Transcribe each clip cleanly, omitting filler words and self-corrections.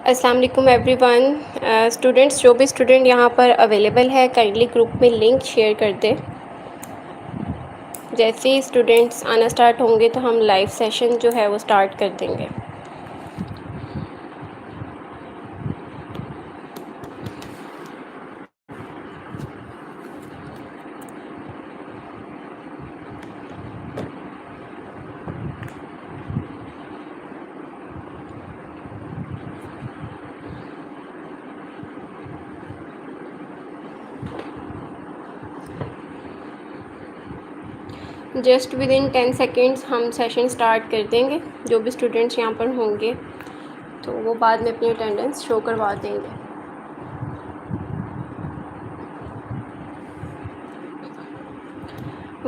अस्सलाम वालेकुम everyone. Students, जो भी स्टूडेंट यहाँ पर अवेलेबल है काइंडली ग्रुप में लिंक शेयर कर दें। जैसे ही स्टूडेंट्स आना स्टार्ट होंगे तो हम लाइव सेशन जो है वो स्टार्ट कर देंगे। जस्ट विद इन 10 सेकेंड्स हम सेशन स्टार्ट कर देंगे। जो भी स्टूडेंट्स यहाँ पर होंगे तो वो बाद में अपनी अटेंडेंस शो करवा देंगे।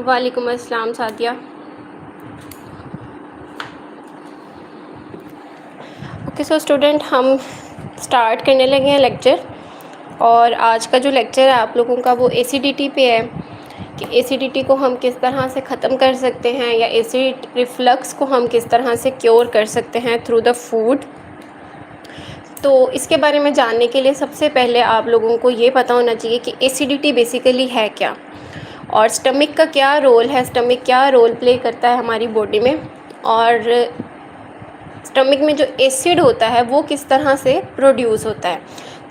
वालेकुम अस्सलाम सादिया। ओके सो स्टूडेंट, हम स्टार्ट करने लगे हैं लेक्चर। और आज का जो लेक्चर है आप लोगों का वो एसिडिटी पे है कि एसिडिटी को हम किस तरह से ख़त्म कर सकते हैं या एसिड रिफ्लक्स को हम किस तरह से क्योर कर सकते हैं थ्रू द फूड। तो इसके बारे में जानने के लिए सबसे पहले आप लोगों को ये पता होना चाहिए कि एसिडिटी बेसिकली है क्या और स्टमक का क्या रोल है, स्टमक क्या रोल प्ले करता है हमारी बॉडी में, और स्टमक में जो एसिड होता है वो किस तरह से प्रोड्यूस होता है।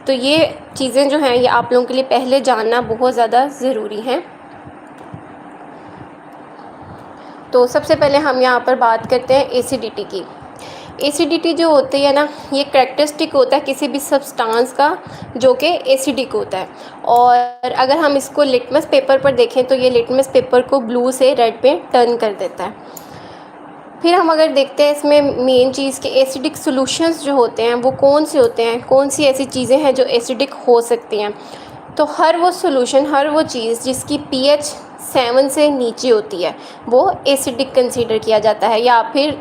तो ये चीज़ें जो हैं ये आप लोगों के लिए पहले जानना बहुत ज़्यादा ज़रूरी है। तो सबसे पहले हम यहाँ पर बात करते हैं एसिडिटी की। एसिडिटी जो होती है ना, ये कैरेक्टरिस्टिक होता है किसी भी सब्सटेंस का जो कि एसिडिक होता है। और अगर हम इसको लिटमस पेपर पर देखें तो ये लिटमस पेपर को ब्लू से रेड पे टर्न कर देता है। फिर हम अगर देखते हैं इसमें मेन चीज़ के एसिडिक सॉल्यूशंस जो होते हैं वो कौन से होते हैं, कौन सी ऐसी चीज़ें हैं जो एसिडिक हो सकती हैं। तो हर वो सॉल्यूशन, हर वो चीज़ जिसकी pH 7 से नीचे होती है वो एसिडिक कंसीडर किया जाता है, या फिर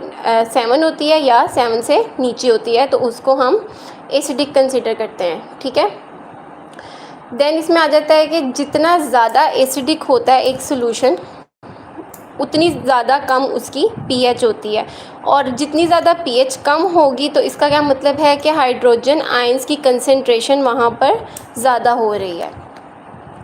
7 होती है या 7 से नीचे होती है तो उसको हम एसिडिक कंसीडर करते हैं। ठीक है। देन इसमें आ जाता है कि जितना ज़्यादा एसिडिक होता है एक सॉल्यूशन उतनी ज़्यादा कम उसकी pH होती है, और जितनी ज़्यादा pH कम होगी तो इसका क्या मतलब है कि हाइड्रोजन आयंस की कंसंट्रेशन वहाँ पर ज़्यादा हो रही है।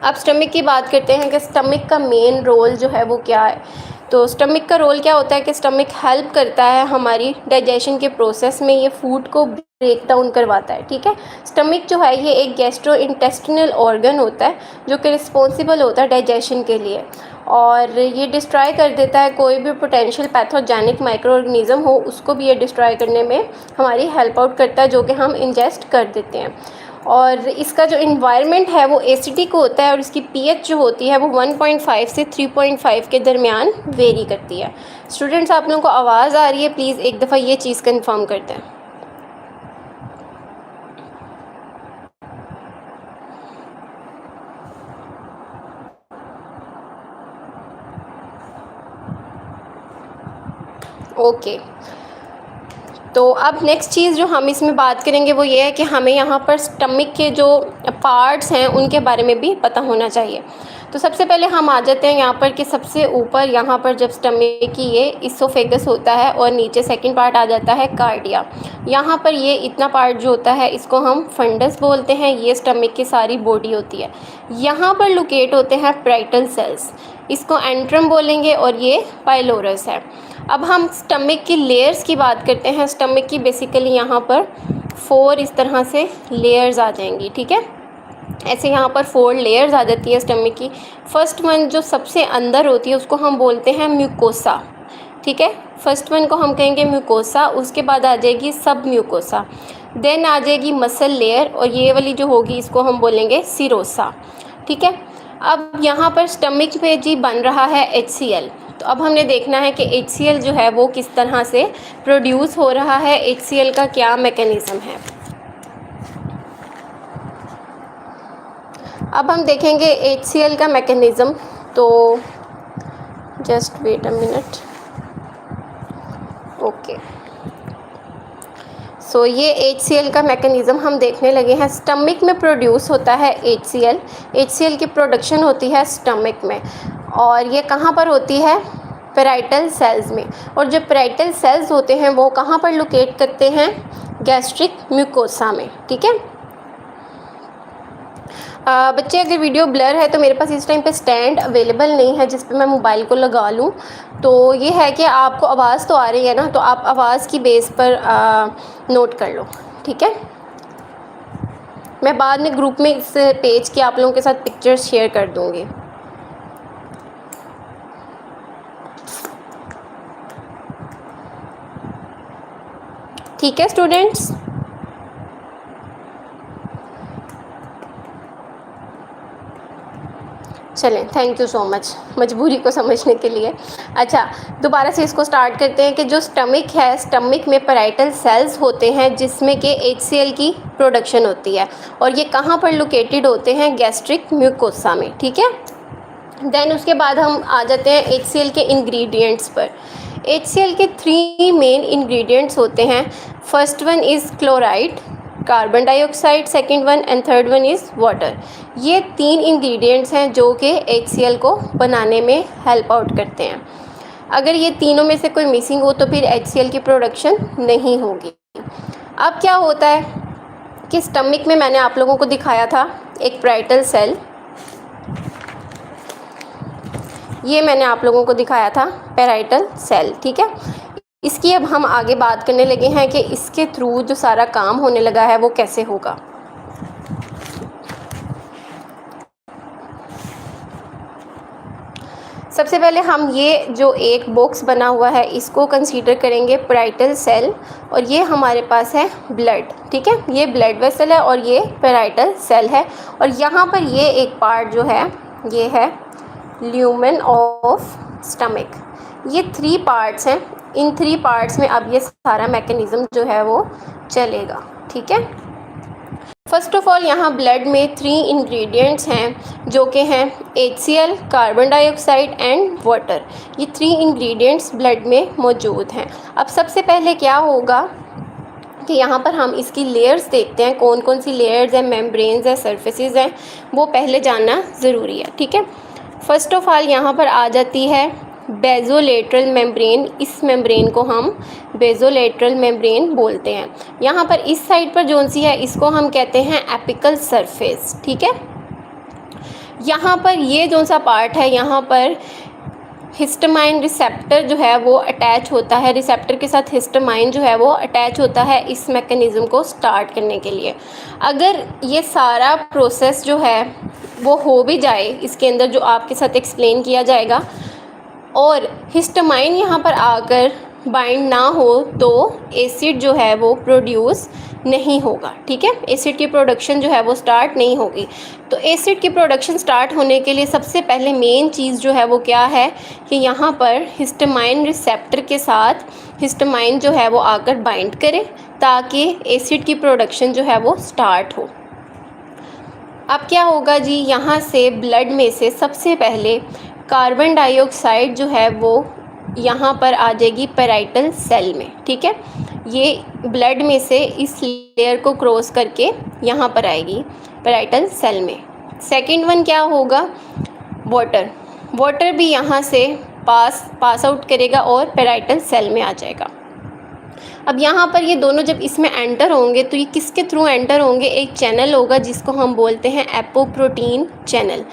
अब स्टमक की बात करते हैं कि स्टमक का मेन रोल जो है वो क्या है। तो स्टमक का रोल क्या होता है कि स्टमक हेल्प करता है हमारी डाइजेशन के प्रोसेस में, ये फूड को ब्रेक डाउन करवाता है। ठीक है। स्टमक जो है ये एक गैस्ट्रो इंटेस्टिनल ऑर्गन होता है जो कि रिस्पॉन्सिबल होता है डाइजेशन के लिए, और ये डिस्ट्रॉय कर देता है कोई भी पोटेंशियल पैथोजेनिक माइक्रो ऑर्गेनिज्म हो, उसको भी ये डिस्ट्रॉय करने में हमारी हेल्प आउट करता है जो कि हम इंजेस्ट कर देते हैं। और इसका जो इन्वायरमेंट है वो एसिडिक होता है और इसकी pH जो होती है वो 1.5 से 3.5 के दरमियान वेरी करती है। स्टूडेंट्स, आप लोगों को आवाज़ आ रही है? प्लीज़ एक दफ़ा ये चीज़ कंफर्म करते हैं। ओके। तो अब नेक्स्ट चीज़ जो हम इसमें बात करेंगे वो ये है कि हमें यहाँ पर स्टमक के जो पार्ट्स हैं उनके बारे में भी पता होना चाहिए। तो सबसे पहले हम आ जाते हैं यहाँ पर कि सबसे ऊपर यहाँ पर जब स्टमक की ये इसोफेगस होता है और नीचे सेकंड पार्ट आ जाता है कार्डिया। यहाँ पर ये इतना पार्ट जो होता है इसको हम फंडस बोलते हैं। ये स्टमक की सारी बॉडी होती है। यहाँ पर लोकेट होते हैं पैराइटल सेल्स, इसको एंट्रम बोलेंगे, और ये पाइलोरस है। अब हम स्टमक की लेयर्स की बात करते हैं। स्टमक की बेसिकली यहाँ पर 4 इस तरह से लेयर्स आ जाएंगी। ठीक है। ऐसे यहाँ पर 4 लेयर्स आ जाती है स्टमक की। फर्स्ट वन जो सबसे अंदर होती है उसको हम बोलते हैं म्यूकोसा। ठीक है। फर्स्ट वन को हम कहेंगे म्यूकोसा, उसके बाद आ जाएगी सब म्यूकोसा, देन आ जाएगी मसल लेयर, और ये वाली जो होगी इसको हम बोलेंगे सिरोसा। ठीक है। अब यहाँ पर स्टमक पे जी बन रहा है HCl। तो अब हमने देखना है कि HCl जो है वो किस तरह से प्रोड्यूस हो रहा है, HCl का क्या मैकेनिज़्म है। अब हम देखेंगे HCl का मैकेनिज़्म। तो just wait a minute. Okay. So ये HCl का मैकेनिज़्म हम देखने लगे हैं। स्टमक में प्रोड्यूस होता है HCl की प्रोडक्शन होती है स्टमक में, और ये कहाँ पर होती है? पैराइटल सेल्स में। और जो पैराइटल सेल्स होते हैं वो कहाँ पर लोकेट करते हैं? गैस्ट्रिक म्यूकोसा में। ठीक है बच्चे, अगर वीडियो ब्लर है तो मेरे पास इस टाइम पे स्टैंड अवेलेबल नहीं है जिस पे मैं मोबाइल को लगा लूँ। तो ये है कि आपको आवाज़ तो आ रही है ना, तो आप आवाज़ की बेस पर नोट कर लो। ठीक है, मैं बाद में ग्रुप में इस पेज की आप लोगों के साथ पिक्चर्स शेयर कर दूँगी। ठीक है स्टूडेंट्स, चलें, थैंक यू सो मच मजबूरी को समझने के लिए। अच्छा, दोबारा से इसको स्टार्ट करते हैं कि जो स्टमक है, स्टमक में पैराइटल सेल्स होते हैं जिसमें कि HCl की प्रोडक्शन होती है, और ये कहाँ पर लोकेटेड होते हैं? गैस्ट्रिक म्यूकोसा में। ठीक है, देन उसके बाद हम आ जाते हैं HCl के इंग्रेडिएंट्स पर। HCl के 3 मेन इंग्रेडिएंट्स होते हैं। First one is chloride, carbon dioxide, second one, and third one is water. ये 3 इंग्रेडिएंट्स हैं जो कि HCl को बनाने में हेल्प आउट करते हैं। अगर ये तीनों में से कोई मिसिंग हो तो फिर HCl की प्रोडक्शन नहीं होगी। अब क्या होता है कि स्टमक में मैंने आप लोगों को दिखाया था एक पैराइटल सेल, ये मैंने आप लोगों को दिखाया था पैराइटल सेल। ठीक है, इसकी अब हम आगे बात करने लगे हैं कि इसके थ्रू जो सारा काम होने लगा है वो कैसे होगा। सबसे पहले हम ये जो एक बॉक्स बना हुआ है इसको कंसीडर करेंगे पैराइटल सेल, और ये हमारे पास है ब्लड। ठीक है, ये ब्लड वेसल है और ये पैराइटल सेल है, और यहाँ पर ये एक पार्ट जो है ये है ल्यूमेन ऑफ स्टमक। ये 3 पार्ट्स हैं, इन 3 पार्ट्स में अब ये सारा मैकेनिज़्म जो है वो चलेगा। ठीक है, फर्स्ट ऑफ ऑल यहाँ ब्लड में 3 इंग्रेडिएंट्स हैं जो कि हैं HCl, carbon dioxide and water. ये 3 इंग्रेडिएंट्स ब्लड में मौजूद हैं। अब सबसे पहले क्या होगा कि यहाँ पर हम इसकी लेयर्स देखते हैं, कौन कौन सी लेयर्स हैं, मेम्ब्रेन्स हैं, सरफेसेस हैं, वो पहले जानना ज़रूरी है। ठीक है, फर्स्ट ऑफ ऑल यहाँ पर आ जाती है बेज़ोलेटरल मेम्ब्रेन। इस मेम्ब्रेन को हम बेज़ोलेटरल मेम्ब्रेन बोलते हैं। यहाँ पर इस साइड पर जो सी है इसको हम कहते हैं एपिकल सरफेस। ठीक है, यहाँ पर ये जो सा पार्ट है यहाँ पर हिस्टामाइन रिसेप्टर जो है वो अटैच होता है, रिसेप्टर के साथ हिस्टामाइन जो है वो अटैच होता है इस मैकेनिज़्म को स्टार्ट करने के लिए। अगर ये सारा प्रोसेस जो है वो हो भी जाए इसके अंदर जो आपके साथ एक्सप्लेन किया जाएगा, और हिस्टामाइन यहाँ पर आकर बाइंड ना हो तो एसिड जो है वो प्रोड्यूस नहीं होगा। ठीक है, एसिड की प्रोडक्शन जो है वो स्टार्ट नहीं होगी। तो एसिड की प्रोडक्शन स्टार्ट होने के लिए सबसे पहले मेन चीज़ जो है वो क्या है कि यहाँ पर हिस्टामाइन रिसेप्टर के साथ हिस्टामाइन जो है वो आकर बाइंड करे ताकि एसिड की प्रोडक्शन जो है वो स्टार्ट हो। अब क्या होगा जी, यहाँ से ब्लड में से सबसे पहले कार्बन डाइऑक्साइड जो है वो यहाँ पर आ जाएगी पैराइटल सेल में। ठीक है, ये ब्लड में से इस लेयर को क्रॉस करके यहाँ पर आएगी पैराइटल सेल में। सेकंड वन क्या होगा, वाटर। वाटर भी यहाँ से पास आउट करेगा और पैराइटल सेल में आ जाएगा। अब यहाँ पर ये दोनों जब इसमें एंटर होंगे तो ये किसके थ्रू एंटर होंगे? एक चैनल होगा जिसको हम बोलते हैं एपोप्रोटीन चैनल।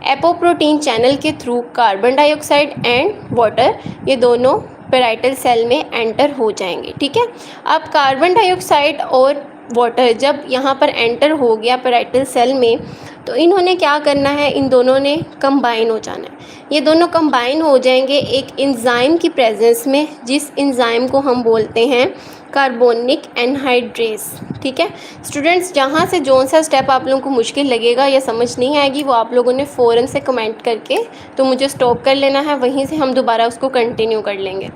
एपोप्रोटीन चैनल के through carbon dioxide and water ये दोनों पैराइटल सेल में एंटर हो जाएंगे। ठीक है, अब कार्बन डाइऑक्साइड और वाटर जब यहाँ पर एंटर हो गया पैराइटल सेल में तो इन्होंने क्या करना है, इन दोनों ने कंबाइन हो जाना है। ये दोनों कंबाइन हो जाएंगे एक एंजाइम की प्रेजेंस में, जिस एंजाइम को हम बोलते हैं कार्बोनिक एनहाइड्रेस। ठीक है स्टूडेंट्स, जहाँ से जो सा स्टेप आप लोगों को मुश्किल लगेगा या समझ नहीं आएगी वो आप लोगों ने फ़ौरन से कमेंट करके तो मुझे स्टॉप कर लेना है, वहीं से हम दोबारा उसको कंटिन्यू कर लेंगे।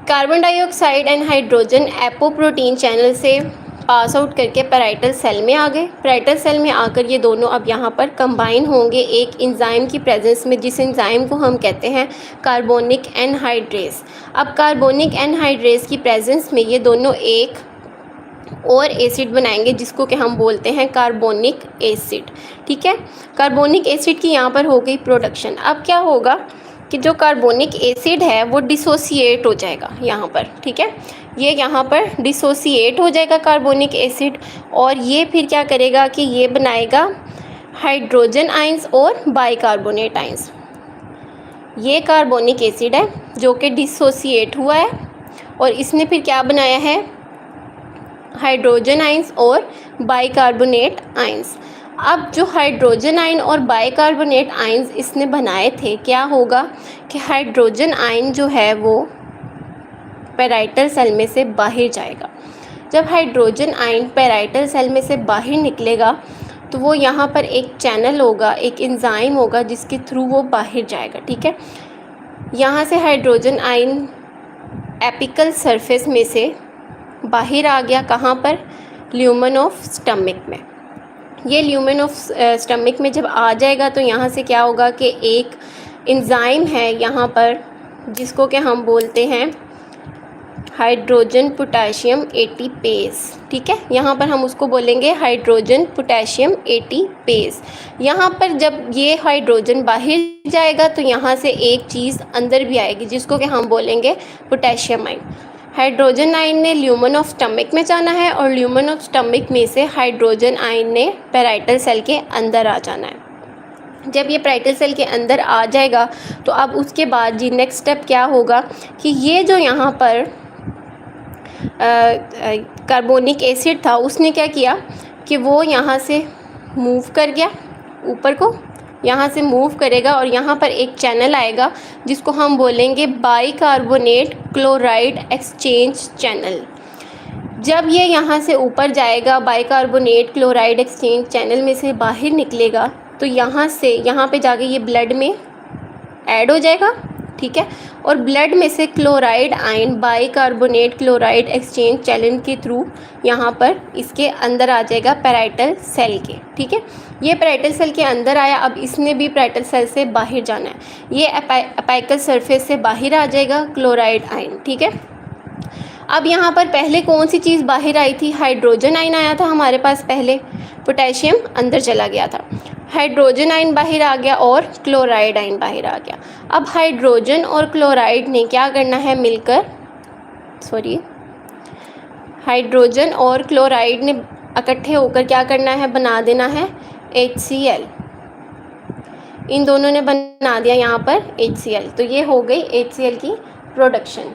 Carbon dioxide and hydrogen apoprotein channel से पास आउट करके पैराइटल सेल में आ गए। पैराइटल सेल में आकर ये दोनों अब यहाँ पर कंबाइन होंगे एक एंजाइम की प्रेजेंस में, जिस एंजाइम को हम कहते हैं कार्बोनिक एनहाइड्रेस। अब कार्बोनिक एनहाइड्रेस की प्रेजेंस में ये दोनों एक और एसिड बनाएंगे जिसको कि हम बोलते हैं कार्बोनिक एसिड। ठीक है, कार्बोनिक एसिड की यहाँ पर हो गई प्रोडक्शन। अब क्या होगा कि जो कार्बोनिक एसिड है वो डिसोसिएट हो जाएगा यहाँ पर, ठीक है। ये यहाँ पर डिसोसिएट हो जाएगा कार्बोनिक एसिड, और ये फिर क्या करेगा कि ये बनाएगा हाइड्रोजन आइंस और बाइकार्बोनेट आइंस। ये कार्बोनिक एसिड है जो कि डिसोसिएट हुआ है, और इसने फिर क्या बनाया है, हाइड्रोजन आइंस और बाइकार्बोनेट आइंस। अब जो हाइड्रोजन आयन और बाइकार्बोनेट आइंस इसने बनाए थे, क्या होगा कि हाइड्रोजन आयन जो है वो पैराइटल सेल में से बाहर जाएगा। जब हाइड्रोजन आयन पैराइटल सेल में से बाहर निकलेगा तो वो यहाँ पर एक चैनल होगा, एक एंजाइम होगा जिसके थ्रू वो बाहर जाएगा, ठीक है। यहाँ से हाइड्रोजन आयन एपिकल सरफेस में से बाहर आ गया, कहाँ पर, ल्यूमेन ऑफ स्टमक में। ये ल्यूमेन ऑफ स्टमक में जब आ जाएगा तो यहाँ से क्या होगा कि एक एंजाइम है यहाँ पर जिसको कि हम बोलते हैं हाइड्रोजन पोटेशियम एटीपेस, ठीक है। यहाँ पर हम उसको बोलेंगे हाइड्रोजन पोटेशियम एटीपेस। यहाँ पर जब ये हाइड्रोजन बाहर जाएगा तो यहाँ से एक चीज़ अंदर भी आएगी जिसको कि हम बोलेंगे पोटेशियम आयन। हाइड्रोजन आयन ने ल्यूमेन ऑफ स्टमक में जाना है और ल्यूमेन ऑफ स्टमक में से हाइड्रोजन आयन ने पैराइटल सेल के अंदर आ जाना है। जब ये पैराइटल सेल के अंदर आ जाएगा तो अब उसके बाद जी नेक्स्ट स्टेप क्या होगा कि ये जो यहाँ पर कार्बोनिक एसिड था उसने क्या किया कि वो यहाँ से मूव कर गया ऊपर को, यहाँ से मूव करेगा और यहाँ पर एक चैनल आएगा जिसको हम बोलेंगे बाइकार्बोनेट क्लोराइड एक्सचेंज चैनल। जब ये यहाँ से ऊपर जाएगा, बाइकार्बोनेट क्लोराइड एक्सचेंज चैनल में से बाहर निकलेगा तो यहाँ से यहाँ पे जाके ये ब्लड में ऐड हो जाएगा, ठीक है। और ब्लड में से chloride ion bicarbonate chloride exchange channel के थ्रू यहाँ पर इसके अंदर आ जाएगा पैराइटल सेल के, ठीक है। ये पैराइटल सेल के अंदर आया, अब इसने भी पैराइटल सेल से बाहर जाना है। ये एपिकल सरफेस से बाहर आ जाएगा क्लोराइड आयन, ठीक है। अब यहाँ पर पहले कौन सी चीज़ बाहर आई थी, हाइड्रोजन आयन आया था हमारे पास पहले, पोटेशियम अंदर चला गया था, हाइड्रोजन आयन बाहर आ गया और क्लोराइड आयन बाहर आ गया। अब हाइड्रोजन और क्लोराइड ने क्या करना है मिलकर, हाइड्रोजन और क्लोराइड ने इकट्ठे होकर क्या करना है, बना देना है HCl। इन दोनों ने बना दिया यहाँ पर HCl, तो ये हो गई HCl की प्रोडक्शन।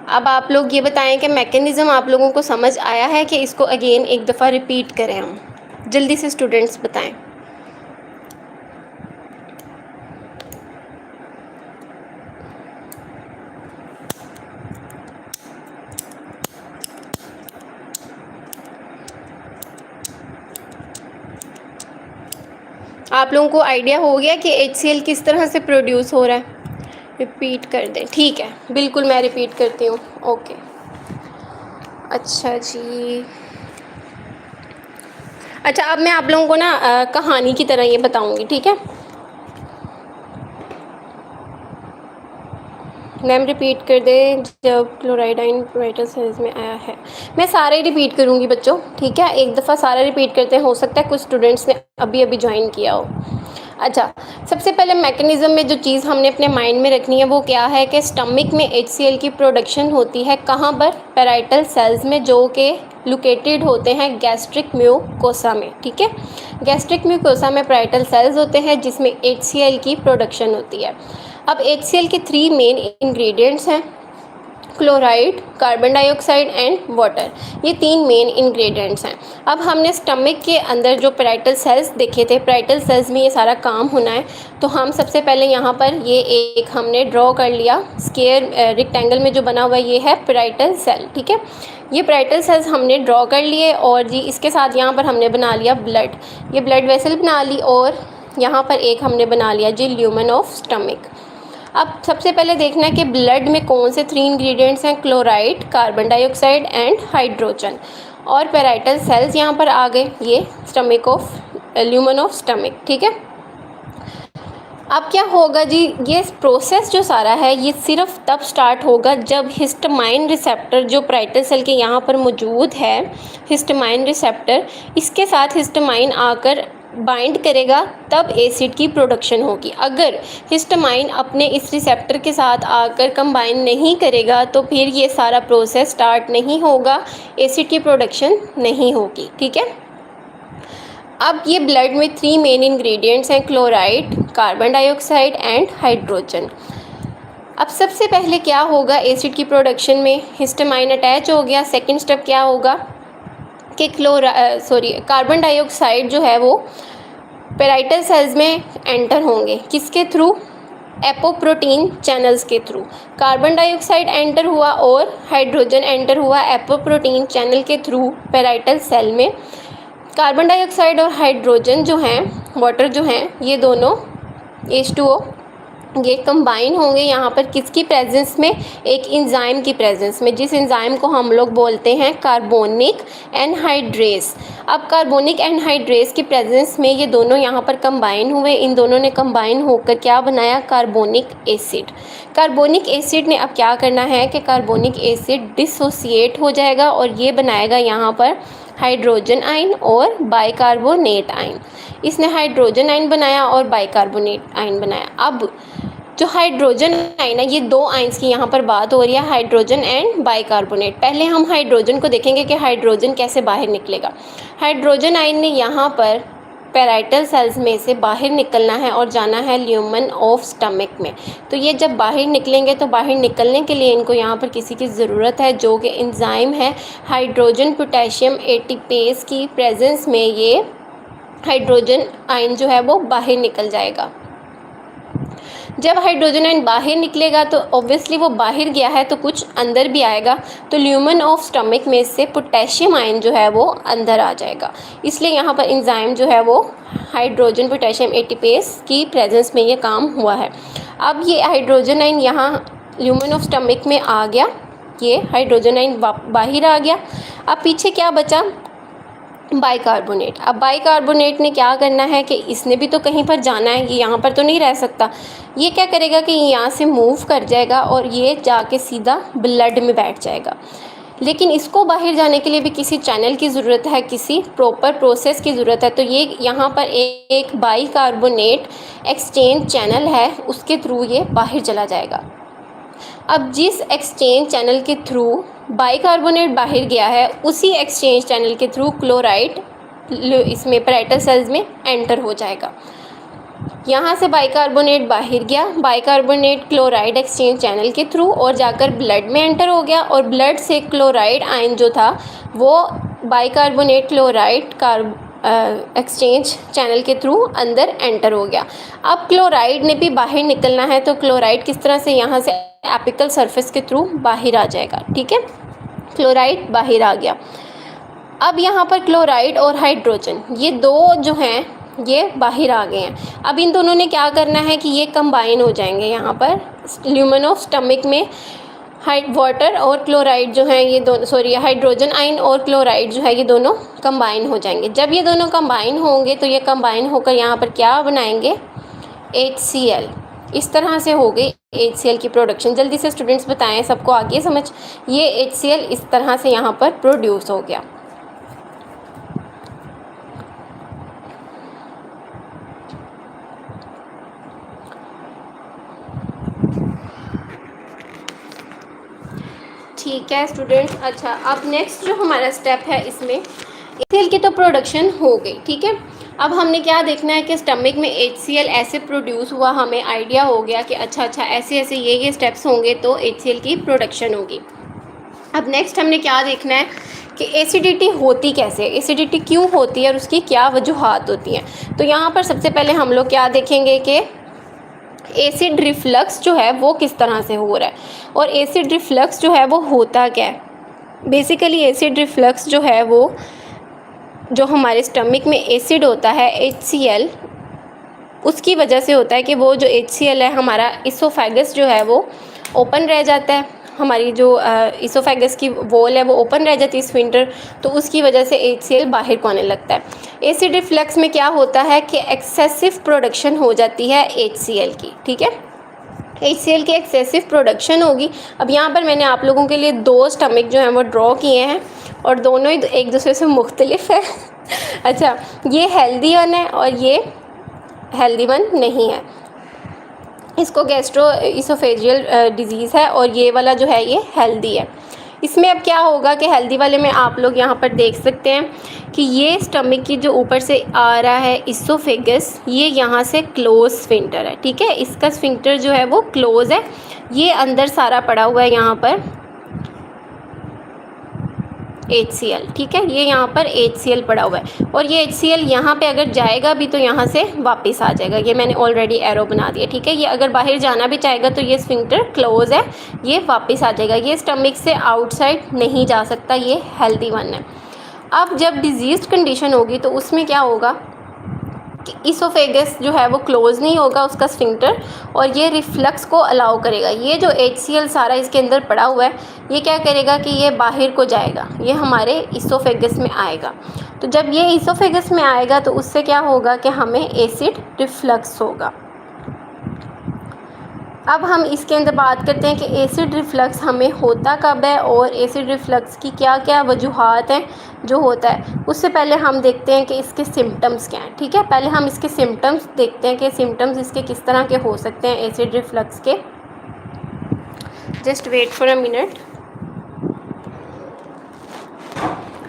अब आप लोग ये बताएं कि मैकेनिज़्म आप लोगों को समझ आया है कि इसको अगेन एक दफ़ा रिपीट करें हम, जल्दी से स्टूडेंट्स बताएं। आप लोगों को आइडिया हो गया कि HCl किस तरह से प्रोड्यूस हो रहा है, रिपीट कर दें, ठीक है, बिल्कुल मैं रिपीट करती हूँ, ओके। अच्छा जी, अच्छा अब मैं आप लोगों को ना कहानी की तरह ये बताऊँगी, ठीक है। मैम रिपीट कर दें, जब क्लोराइड आयन पैराइटल सेल्स में आया है। मैं सारे रिपीट करूँगी बच्चों, ठीक है, एक दफ़ा सारा रिपीट करते हैं, हो सकता है कुछ स्टूडेंट्स ने अभी अभी ज्वाइन किया हो। अच्छा, सबसे पहले मैकेनिज़्म में जो चीज़ हमने अपने माइंड में रखनी है वो क्या है कि स्टमक में HCl की प्रोडक्शन होती है कहाँ पर, पैराइटल सेल्स में, जो कि लोकेटेड होते हैं गैस्ट्रिक म्यूकोसा में, ठीक है। गैस्ट्रिक म्यूकोसा में पैराइटल सेल्स होते हैं जिसमें HCl की प्रोडक्शन होती है। अब HCl के 3 मेन इंग्रेडिएंट्स हैं, chloride, carbon dioxide and water, ये 3 मेन इंग्रेडिएंट्स हैं। अब हमने स्टमक के अंदर जो पैराइटल सेल्स देखे थे, पैराइटल सेल्स में ये सारा काम होना है, तो हम सबसे पहले यहाँ पर ये एक हमने ड्रॉ कर लिया स्क्वायर रेक्टेंगल में जो बना हुआ ये है पैराइटल सेल, ठीक है। ये पैराइटल सेल्स हमने ड्रॉ कर लिए और जी इसके साथ यहाँ पर हमने बना लिया ब्लड, ये ब्लड वेसल बना ली, और यहाँ पर एक हमने बना लिया जी ल्यूमेन ऑफ स्टमक। अब सबसे पहले देखना है कि ब्लड में कौन से 3 इंग्रेडिएंट्स हैं, chloride, carbon dioxide and hydrogen, और पैराइटल सेल्स यहाँ पर आ गए, ये stomach of lumen of stomach, ठीक है। अब क्या होगा जी, ये प्रोसेस जो सारा है ये सिर्फ तब स्टार्ट होगा जब हिस्टामाइन रिसेप्टर जो पैराइटल सेल के यहाँ पर मौजूद है, हिस्टामाइन रिसेप्टर, इसके साथ हिस्टामाइन आकर बाइंड करेगा तब एसिड की प्रोडक्शन होगी। अगर हिस्टामाइन अपने इस रिसेप्टर के साथ आकर कंबाइन नहीं करेगा तो फिर ये सारा प्रोसेस स्टार्ट नहीं होगा, एसिड की प्रोडक्शन नहीं होगी। ठीक है। अब ये ब्लड में 3 मेन इंग्रेडिएंट्स हैं, chloride, carbon dioxide and hydrogen. अब सबसे पहले क्या होगा एसिड की प्रोडक्शन में, हिस्टामाइन अटैच हो गया। सेकंड स्टेप क्या होगा कि कार्बन डाइऑक्साइड जो है वो पेराइटल सेल्स में एंटर होंगे, किसके थ्रू, एपोप्रोटीन चैनल्स के थ्रू। कार्बन डाइऑक्साइड एंटर हुआ और हाइड्रोजन एंटर हुआ एपोप्रोटीन चैनल के थ्रू पेराइटल सेल में। कार्बन डाइऑक्साइड और हाइड्रोजन जो हैं, वाटर जो हैं, ये दोनों H2O ये कंबाइन होंगे यहाँ पर किसकी प्रेजेंस में, एक एंजाइम की प्रेजेंस में, जिस एंजाइम को हम लोग बोलते हैं कार्बोनिक एनहाइड्रेस। अब कार्बोनिक एनहाइड्रेस की प्रेजेंस में ये दोनों यहाँ पर कंबाइन हुए, इन दोनों ने कंबाइन होकर क्या बनाया, कार्बोनिक एसिड। कार्बोनिक एसिड ने अब क्या करना है कि कार्बोनिक एसिड डिसोसिएट हो जाएगा और ये बनाएगा यहाँ पर हाइड्रोजन आयन और बाइकार्बोनेट आयन। इसने हाइड्रोजन आयन बनाया और बाइकार्बोनेट आयन बनाया। अब जो हाइड्रोजन आयन है, ये 2 आयन्स की यहाँ पर बात हो रही है, हाइड्रोजन एंड बाइकार्बोनेट। पहले हम हाइड्रोजन को देखेंगे कि हाइड्रोजन कैसे बाहर निकलेगा। हाइड्रोजन आयन ने यहाँ पर पेराइटल सेल्स में से बाहर निकलना है और जाना है ल्यूमन ऑफ स्टमक में। तो ये जब बाहर निकलेंगे तो बाहर निकलने के लिए इनको यहाँ पर किसी की ज़रूरत है, जो कि एंजाइम है हाइड्रोजन पोटेशियम एटीपेस की प्रेजेंस में ये हाइड्रोजन आयन जो है वो बाहर निकल जाएगा। जब हाइड्रोजन आयन बाहर निकलेगा तो ऑब्वियसली वो बाहर गया है तो कुछ अंदर भी आएगा, तो ल्यूमन ऑफ स्टमक में से पोटेशियम आयन जो है वो अंदर आ जाएगा। इसलिए यहाँ पर एंजाइम जो है वो हाइड्रोजन पोटेशियम एटीपेस की प्रेजेंस में ये काम हुआ है। अब ये हाइड्रोजन आयन यहाँ ल्यूमन ऑफ स्टमक में आ गया, ये हाइड्रोजन आयन बाहर आ गया। अब पीछे क्या बचा, बाइकार्बोनेट। अब बाइकार्बोनेट ने क्या करना है कि इसने भी तो कहीं पर जाना है, ये यहाँ पर तो नहीं रह सकता। ये क्या करेगा कि यहाँ से मूव कर जाएगा और ये जाके सीधा ब्लड में बैठ जाएगा। लेकिन इसको बाहर जाने के लिए भी किसी चैनल की ज़रूरत है, किसी प्रॉपर प्रोसेस की ज़रूरत है। तो ये यहाँ पर एक बाइकार्बोनेट एक्सचेंज चैनल है, उसके थ्रू ये बाहर चला जाएगा। अब जिस एक्सचेंज चैनल के थ्रू बाइकार्बोनेट बाहर गया है, उसी एक्सचेंज चैनल के थ्रू क्लोराइड इसमें पेराइटल सेल्स में एंटर हो जाएगा। यहाँ से बाइकार्बोनेट बाहर गया, बाइकार्बोनेट क्लोराइड एक्सचेंज चैनल के थ्रू और जाकर ब्लड में एंटर हो गया और ब्लड से क्लोराइड आयन जो था वो बाइकार्बोनेट क्लोराइड एक्सचेंज चैनल के थ्रू अंदर एंटर हो गया। अब क्लोराइड ने भी बाहर निकलना है, तो क्लोराइड किस तरह से यहाँ से एपिकल सरफेस के थ्रू बाहर आ जाएगा। ठीक है, क्लोराइड बाहर आ गया। अब यहाँ पर क्लोराइड और हाइड्रोजन ये 2 जो हैं ये बाहर आ गए हैं। अब इन दोनों ने क्या करना है कि ये कंबाइन हो जाएंगे यहाँ पर ल्यूमन ऑफ स्टमक में। वाटर और क्लोराइड जो है ये दोनों हाइड्रोजन आयन और क्लोराइड जो है ये दोनों कंबाइन हो जाएंगे। जब ये दोनों कंबाइन होंगे तो ये कंबाइन होकर यहाँ पर क्या बनाएंगे, HCl। इस तरह से हो गई HCl की प्रोडक्शन। जल्दी से स्टूडेंट्स बताएं, सबको आ गई समझ, ये HCl इस तरह से यहाँ पर प्रोड्यूस हो गया। ठीक है स्टूडेंट्स। अच्छा, अब नेक्स्ट जो हमारा स्टेप है इसमें HCl की तो प्रोडक्शन हो गई। ठीक है, अब हमने क्या देखना है कि स्टमक में HCl ऐसे प्रोड्यूस हुआ, हमें आइडिया हो गया कि अच्छा ऐसे ऐसे ये स्टेप्स होंगे तो HCl की प्रोडक्शन होगी। अब नेक्स्ट हमने क्या देखना है कि एसिडिटी होती कैसे है, एसिडिटी क्यों होती है और उसकी क्या वजूहात होती हैं। तो यहाँ पर सबसे पहले हम लोग क्या देखेंगे कि एसिड रिफ्लक्स जो है वो किस तरह से हो रहा है और एसिड रिफ्लक्स जो है वो होता क्या है। बेसिकली एसिड रिफ्लक्स जो है वो जो हमारे स्टमक में एसिड होता है HCl, उसकी वजह से होता है कि वो जो HCl है हमारा इसोफेगस जो है वो ओपन रह जाता है, हमारी जो इसोफेगस की वॉल है वो ओपन रह जाती है स्फिंक्टर, तो उसकी वजह से HCl बाहर को आने लगता है। एसिड रिफ्लक्स में क्या होता है कि एक्सेसिव प्रोडक्शन हो जाती है HCl की। ठीक है, HCl की एक्सेसिव प्रोडक्शन होगी। अब यहाँ पर मैंने आप लोगों के लिए 2 स्टमक जो हैं वो ड्रॉ किए हैं और दोनों ही एक दूसरे से मुख्तलिफ है अच्छा, ये हेल्दी वन है और ये हेल्दी वन नहीं है। इसको गैस्ट्रो इसोफेजियल डिजीज़ है और ये वाला जो है ये हेल्दी है। इसमें अब क्या होगा कि हेल्दी वाले में आप लोग यहाँ पर देख सकते हैं कि ये स्टमक की जो ऊपर से आ रहा है इसोफेगस, ये यहाँ से क्लोज स्फिंक्टर है, ठीक है। इसका स्फिंक्टर जो है वो क्लोज है, ये अंदर सारा पड़ा हुआ है यहाँ पर HCl, ठीक है। ये यहाँ पर HCl पड़ा हुआ है और ये HCl यहाँ पे अगर जाएगा भी तो यहाँ से वापस आ जाएगा। ये मैंने ऑलरेडी एरो बना दिया, ठीक है। ये अगर बाहर जाना भी चाहेगा तो ये स्फिंक्टर क्लोज है, ये वापस आ जाएगा। ये स्टमक से आउटसाइड नहीं जा सकता, ये हेल्दी वन है। अब जब डिजीज़ कंडीशन होगी तो उसमें क्या होगा कि इसोफेगस जो है वो क्लोज़ नहीं होगा उसका स्फिंक्टर, और ये रिफ्लक्स को अलाउ करेगा। ये जो HCl सारा इसके अंदर पड़ा हुआ है, ये क्या करेगा कि ये बाहर को जाएगा, ये हमारे इसोफेगस में आएगा। तो जब ये इसोफेगस में आएगा तो उससे क्या होगा कि हमें एसिड रिफ्लक्स होगा। अब हम इसके अंदर बात करते हैं कि एसिड रिफ्लक्स हमें होता कब है और एसिड रिफ्लक्स की क्या क्या वजूहात हैं जो होता है। उससे पहले हम देखते हैं कि इसके सिम्टम्स क्या हैं, ठीक है। पहले हम इसके सिम्टम्स देखते हैं कि सिम्टम्स इसके किस तरह के हो सकते हैं एसिड रिफ्लक्स के। Just wait for a minute.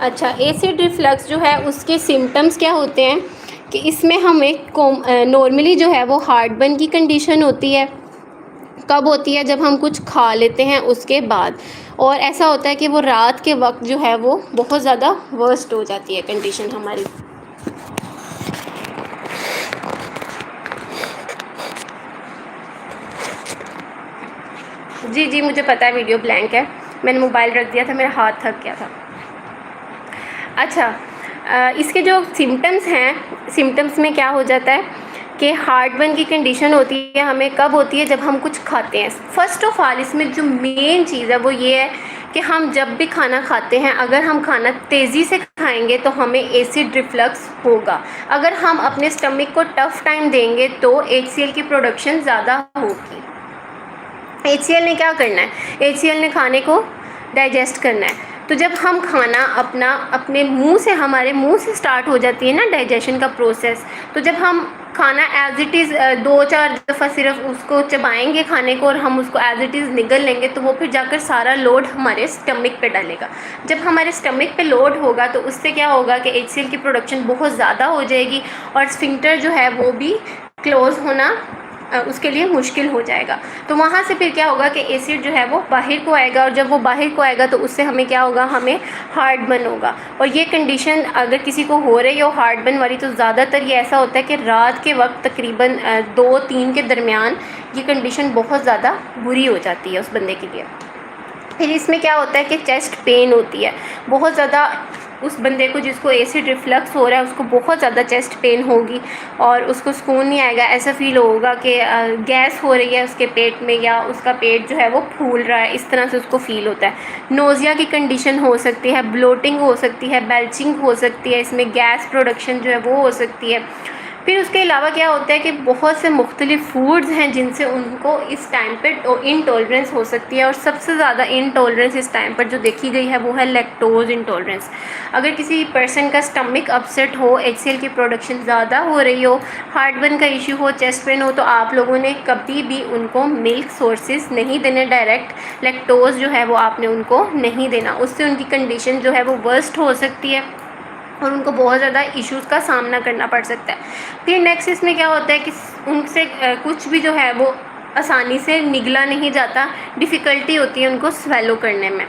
अच्छा, एसिड रिफ्लक्स जो है उसके सिम्टम्स क्या होते हैं कि इसमें हमें नॉर्मली जो है वो हार्टबर्न की कंडीशन होती है। कब होती है? जब हम कुछ खा लेते हैं उसके बाद, और ऐसा होता है कि वो रात के वक्त जो है वो बहुत ज़्यादा वर्स्ट हो जाती है कंडीशन हमारी। जी जी, मुझे पता है वीडियो ब्लैंक है, मैंने मोबाइल रख दिया था, मेरा हाथ थक गया था। अच्छा, इसके जो सिम्टम्स हैं, सिम्टम्स में क्या हो जाता है कि हार्टबर्न की कंडीशन होती है हमें कब होती है? जब हम कुछ खाते हैं। फ़र्स्ट ऑफ ऑल इसमें जो मेन चीज़ है वो ये है कि हम जब भी खाना खाते हैं, अगर हम खाना तेज़ी से खाएंगे तो हमें एसिड रिफ्लक्स होगा। अगर हम अपने स्टमक को टफ़ टाइम देंगे तो HCl की प्रोडक्शन ज़्यादा होगी। HCl ने क्या करना है? HCl ने खाने को डाइजेस्ट करना है। तो जब हम खाना अपने मुंह से, हमारे मुंह से स्टार्ट हो जाती है ना डाइजेशन का प्रोसेस, तो जब हम खाना एज इट इज़ 2-4 दफ़ा सिर्फ उसको चबाएंगे खाने को और हम उसको एज इट इज़ निगल लेंगे, तो वो फिर जाकर सारा लोड हमारे स्टमक पे डालेगा। जब हमारे स्टमक पे लोड होगा तो उससे क्या होगा कि HCl की प्रोडक्शन बहुत ज़्यादा हो जाएगी और स्फिंक्टर जो है वो भी क्लोज़ होना उसके लिए मुश्किल हो जाएगा। तो वहाँ से फिर क्या होगा कि एसिड जो है वो बाहर को आएगा, और जब वो बाहर को आएगा तो उससे हमें क्या होगा? हमें हार्टबर्न होगा। और ये कंडीशन अगर किसी को हो रही हो हार्टबर्न वाली, तो ज़्यादातर ये ऐसा होता है कि रात के वक्त तकरीबन 2-3 के दरमियान ये कंडीशन बहुत ज़्यादा बुरी हो जाती है उस बंदे के लिए। फिर इसमें क्या होता है कि चेस्ट पेन होती है बहुत ज़्यादा। उस बंदे को जिसको एसिड रिफ्लक्स हो रहा है उसको बहुत ज़्यादा चेस्ट पेन होगी और उसको सुकून नहीं आएगा। ऐसा फील होगा कि गैस हो रही है उसके पेट में, या उसका पेट जो है वो फूल रहा है, इस तरह से उसको फील होता है। नोज़िया की कंडीशन हो सकती है, ब्लोटिंग हो सकती है, बेल्चिंग हो सकती है, इसमें गैस प्रोडक्शन जो है वो हो सकती है। फिर उसके अलावा क्या होता है कि बहुत से मुख्तलिफ़ फूड्स हैं जिनसे उनको इस टाइम पर इंटॉलरेंस हो सकती है, और सबसे ज़्यादा इंटॉलरेंस इस टाइम पर जो देखी गई है वो है लैक्टोज़ इंटॉलरेंस। अगर किसी पर्सन का स्टमक अपसेट हो, HCl की प्रोडक्शन ज़्यादा हो रही हो, हार्टबर्न का इशू हो, चेस्ट पेन हो, तो आप लोगों ने कभी भी उनको मिल्क सोर्सेज नहीं देने डायरेक्ट। लैक्टोज़ जो है वो आपने उनको नहीं देना, उससे उनकी कंडीशन जो है वो वर्स्ट हो सकती है और उनको बहुत ज़्यादा इश्यूज़ का सामना करना पड़ सकता है। फिर नेक्स्ट इसमें क्या होता है कि उनसे कुछ भी जो है वो आसानी से निगला नहीं जाता, डिफ़िकल्टी होती है उनको स्वेलो करने में।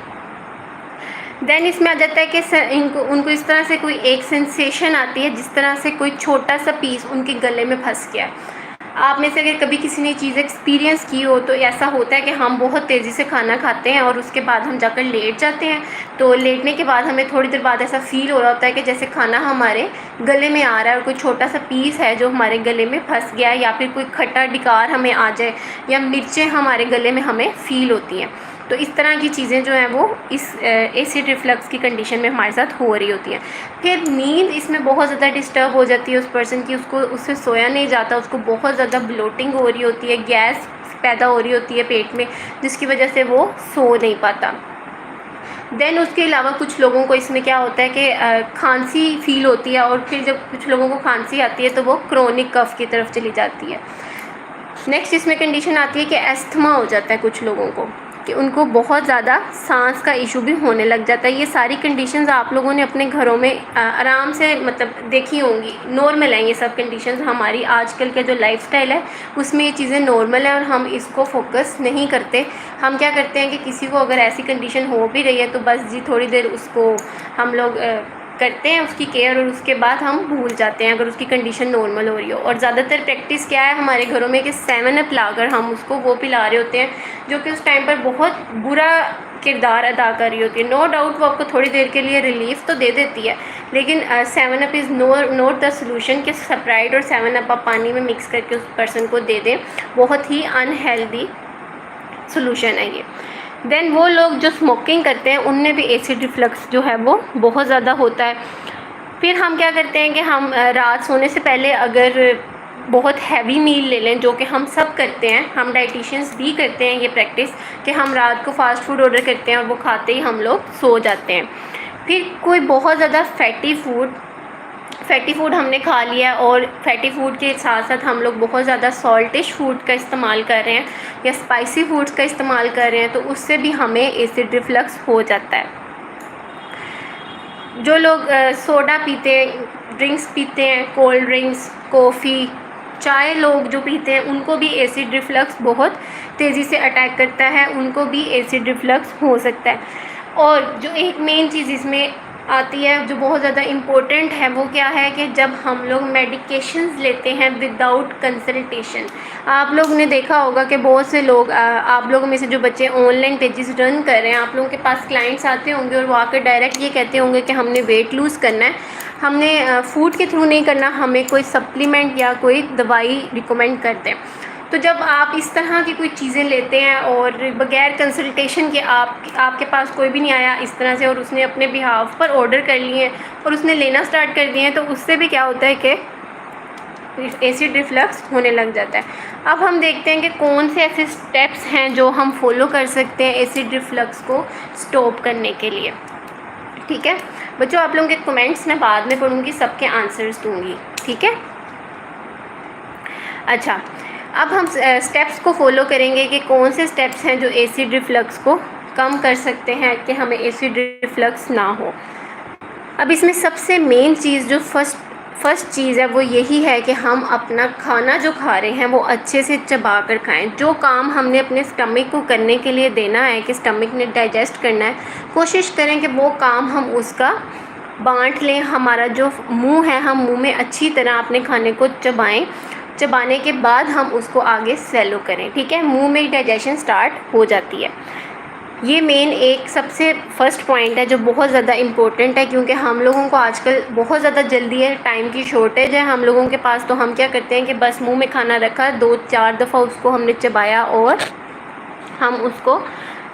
देन इसमें आ जाता है कि उनको इस तरह से कोई एक सेंसेशन आती है जिस तरह से कोई छोटा सा पीस उनके गले में फंस गया है। आप में से अगर कभी किसी ने चीज़ एक्सपीरियंस की हो तो ऐसा होता है कि हम बहुत तेज़ी से खाना खाते हैं और उसके बाद हम जाकर लेट जाते हैं, तो लेटने के बाद हमें थोड़ी देर बाद ऐसा फ़ील हो रहा होता है कि जैसे खाना हमारे गले में आ रहा है और कोई छोटा सा पीस है जो हमारे गले में फंस गया है, या फिर कोई खट्टा डिकार हमें आ जाए, या मिर्चें हमारे गले में हमें फ़ील होती हैं। तो इस तरह की चीज़ें जो हैं वो इस एसिड रिफ्लक्स की कंडीशन में हमारे साथ हो रही होती हैं। फिर नींद इसमें बहुत ज़्यादा डिस्टर्ब हो जाती है उस पर्सन की, उससे सोया नहीं जाता, उसको बहुत ज़्यादा ब्लोटिंग हो रही होती है, गैस पैदा हो रही होती है पेट में, जिसकी वजह से वो सो नहीं पाता। देन उसके अलावा कुछ लोगों को इसमें क्या होता है कि खांसी फील होती है, और फिर जब कुछ लोगों को खांसी आती है तो वो क्रोनिक कफ की तरफ चली जाती है। नेक्स्ट इसमें कंडीशन आती है कि एस्थमा हो जाता है कुछ लोगों को, कि उनको बहुत ज़्यादा सांस का इशू भी होने लग जाता है। ये सारी कंडीशंस आप लोगों ने अपने घरों में आराम से मतलब देखी होंगी, नॉर्मल है ये सब कंडीशंस। हमारी आजकल के जो लाइफस्टाइल है उसमें ये चीज़ें नॉर्मल है और हम इसको फोकस नहीं करते। हम क्या करते हैं कि किसी को अगर ऐसी कंडीशन हो भी रही है तो बस जी थोड़ी देर उसको हम लोग करते हैं उसकी केयर, और उसके बाद हम भूल जाते हैं अगर उसकी कंडीशन नॉर्मल हो रही हो। और ज़्यादातर प्रैक्टिस क्या है हमारे घरों में कि 7 अप लाकर हम उसको वो पिला रहे होते हैं जो कि उस टाइम पर बहुत बुरा किरदार अदा कर रही होती है। नो डाउट वो आपको थोड़ी देर के लिए रिलीफ तो दे देती है, लेकिन 7 up is not the solution कि स्प्राइट और 7 अप आप पानी में मिक्स करके उस पर्सन को दे दें। बहुत ही अनहेल्दी सोल्यूशन है ये। देन वो लोग जो स्मोकिंग करते हैं उनमें भी एसिड रिफ्लक्स जो है वो बहुत ज़्यादा होता है। फिर हम क्या करते हैं कि हम रात सोने से पहले अगर बहुत हैवी मील ले लें, जो कि हम सब करते हैं, हम डाइटिशियंस भी करते हैं ये प्रैक्टिस कि हम रात को फास्ट फूड ऑर्डर करते हैं और वो खाते ही हम लोग सो जाते हैं। फिर कोई बहुत ज़्यादा फैटी फूड हमने खा लिया है और फैटी फूड के साथ साथ हम लोग बहुत ज़्यादा सॉल्टिश फूड का इस्तेमाल कर रहे हैं या स्पाइसी फूड्स का इस्तेमाल कर रहे हैं, तो उससे भी हमें एसिड रिफ्लक्स हो जाता है। जो लोग सोडा पीते हैं, ड्रिंक्स पीते हैं, कोल्ड ड्रिंक्स, कॉफ़ी, चाय लोग जो पीते हैं उनको भी एसिड रिफ्लक्स बहुत तेज़ी से अटैक करता है, उनको भी एसिड रिफ्लक्स हो सकता है। और जो एक मेन चीज़ इसमें आती है जो बहुत ज़्यादा इम्पोर्टेंट है वो क्या है कि जब हम लोग मेडिकेशंस लेते हैं विदाउट कंसल्टेशन। आप लोग ने देखा होगा कि बहुत से लोग आप लोगों में से जो बच्चे ऑनलाइन पेजेस रन कर रहे हैं, आप लोगों के पास क्लाइंट्स आते होंगे और वो आकर डायरेक्ट ये कहते होंगे कि हमने वेट लूज़ करना है, हमने फूड के थ्रू नहीं करना, हमें कोई सप्लीमेंट या कोई दवाई रिकमेंड करते हैं। तो जब आप इस तरह की कोई चीज़ें लेते हैं और बगैर कंसल्टेशन के आपके पास कोई भी नहीं आया इस तरह से और उसने अपने बिहाफ पर ऑर्डर कर लिए और उसने लेना स्टार्ट कर दिए हैं, तो उससे भी क्या होता है कि एसिड रिफ्लक्स होने लग जाता है। अब हम देखते हैं कि कौन से ऐसे स्टेप्स हैं जो हम फॉलो कर सकते हैं एसिड रिफ्लक्स को स्टॉप करने के लिए। ठीक है बच्चों, आप लोगों के कमेंट्स मैं बाद में पढ़ूँगी, सबके आंसर्स दूँगी। ठीक है, अच्छा अब हम स्टेप्स को फॉलो करेंगे कि कौन से स्टेप्स हैं जो एसिड रिफ्लक्स को कम कर सकते हैं कि हमें एसिड रिफ्लक्स ना हो। अब इसमें सबसे मेन चीज़ जो फर्स्ट चीज़ है वो यही है कि हम अपना खाना जो खा रहे हैं वो अच्छे से चबा कर खाएँ। जो काम हमने अपने स्टमक को करने के लिए देना है कि स्टमक ने डाइजेस्ट करना है, कोशिश करें कि वो काम हम उसका बांट लें। हमारा जो मुंह है, हम मुंह में अच्छी तरह अपने खाने को चबाएं, चबाने के बाद हम उसको आगे स्वेलो करें। ठीक है, मुंह में डाइजेशन स्टार्ट हो जाती है। ये मेन एक सबसे फर्स्ट पॉइंट है जो बहुत ज़्यादा इम्पोर्टेंट है, क्योंकि हम लोगों को आजकल बहुत ज़्यादा जल्दी है, टाइम की शॉर्टेज है हम लोगों के पास। तो हम क्या करते हैं कि बस मुंह में खाना रखा, 2-4 दफ़ा उसको हमने चबाया और हम उसको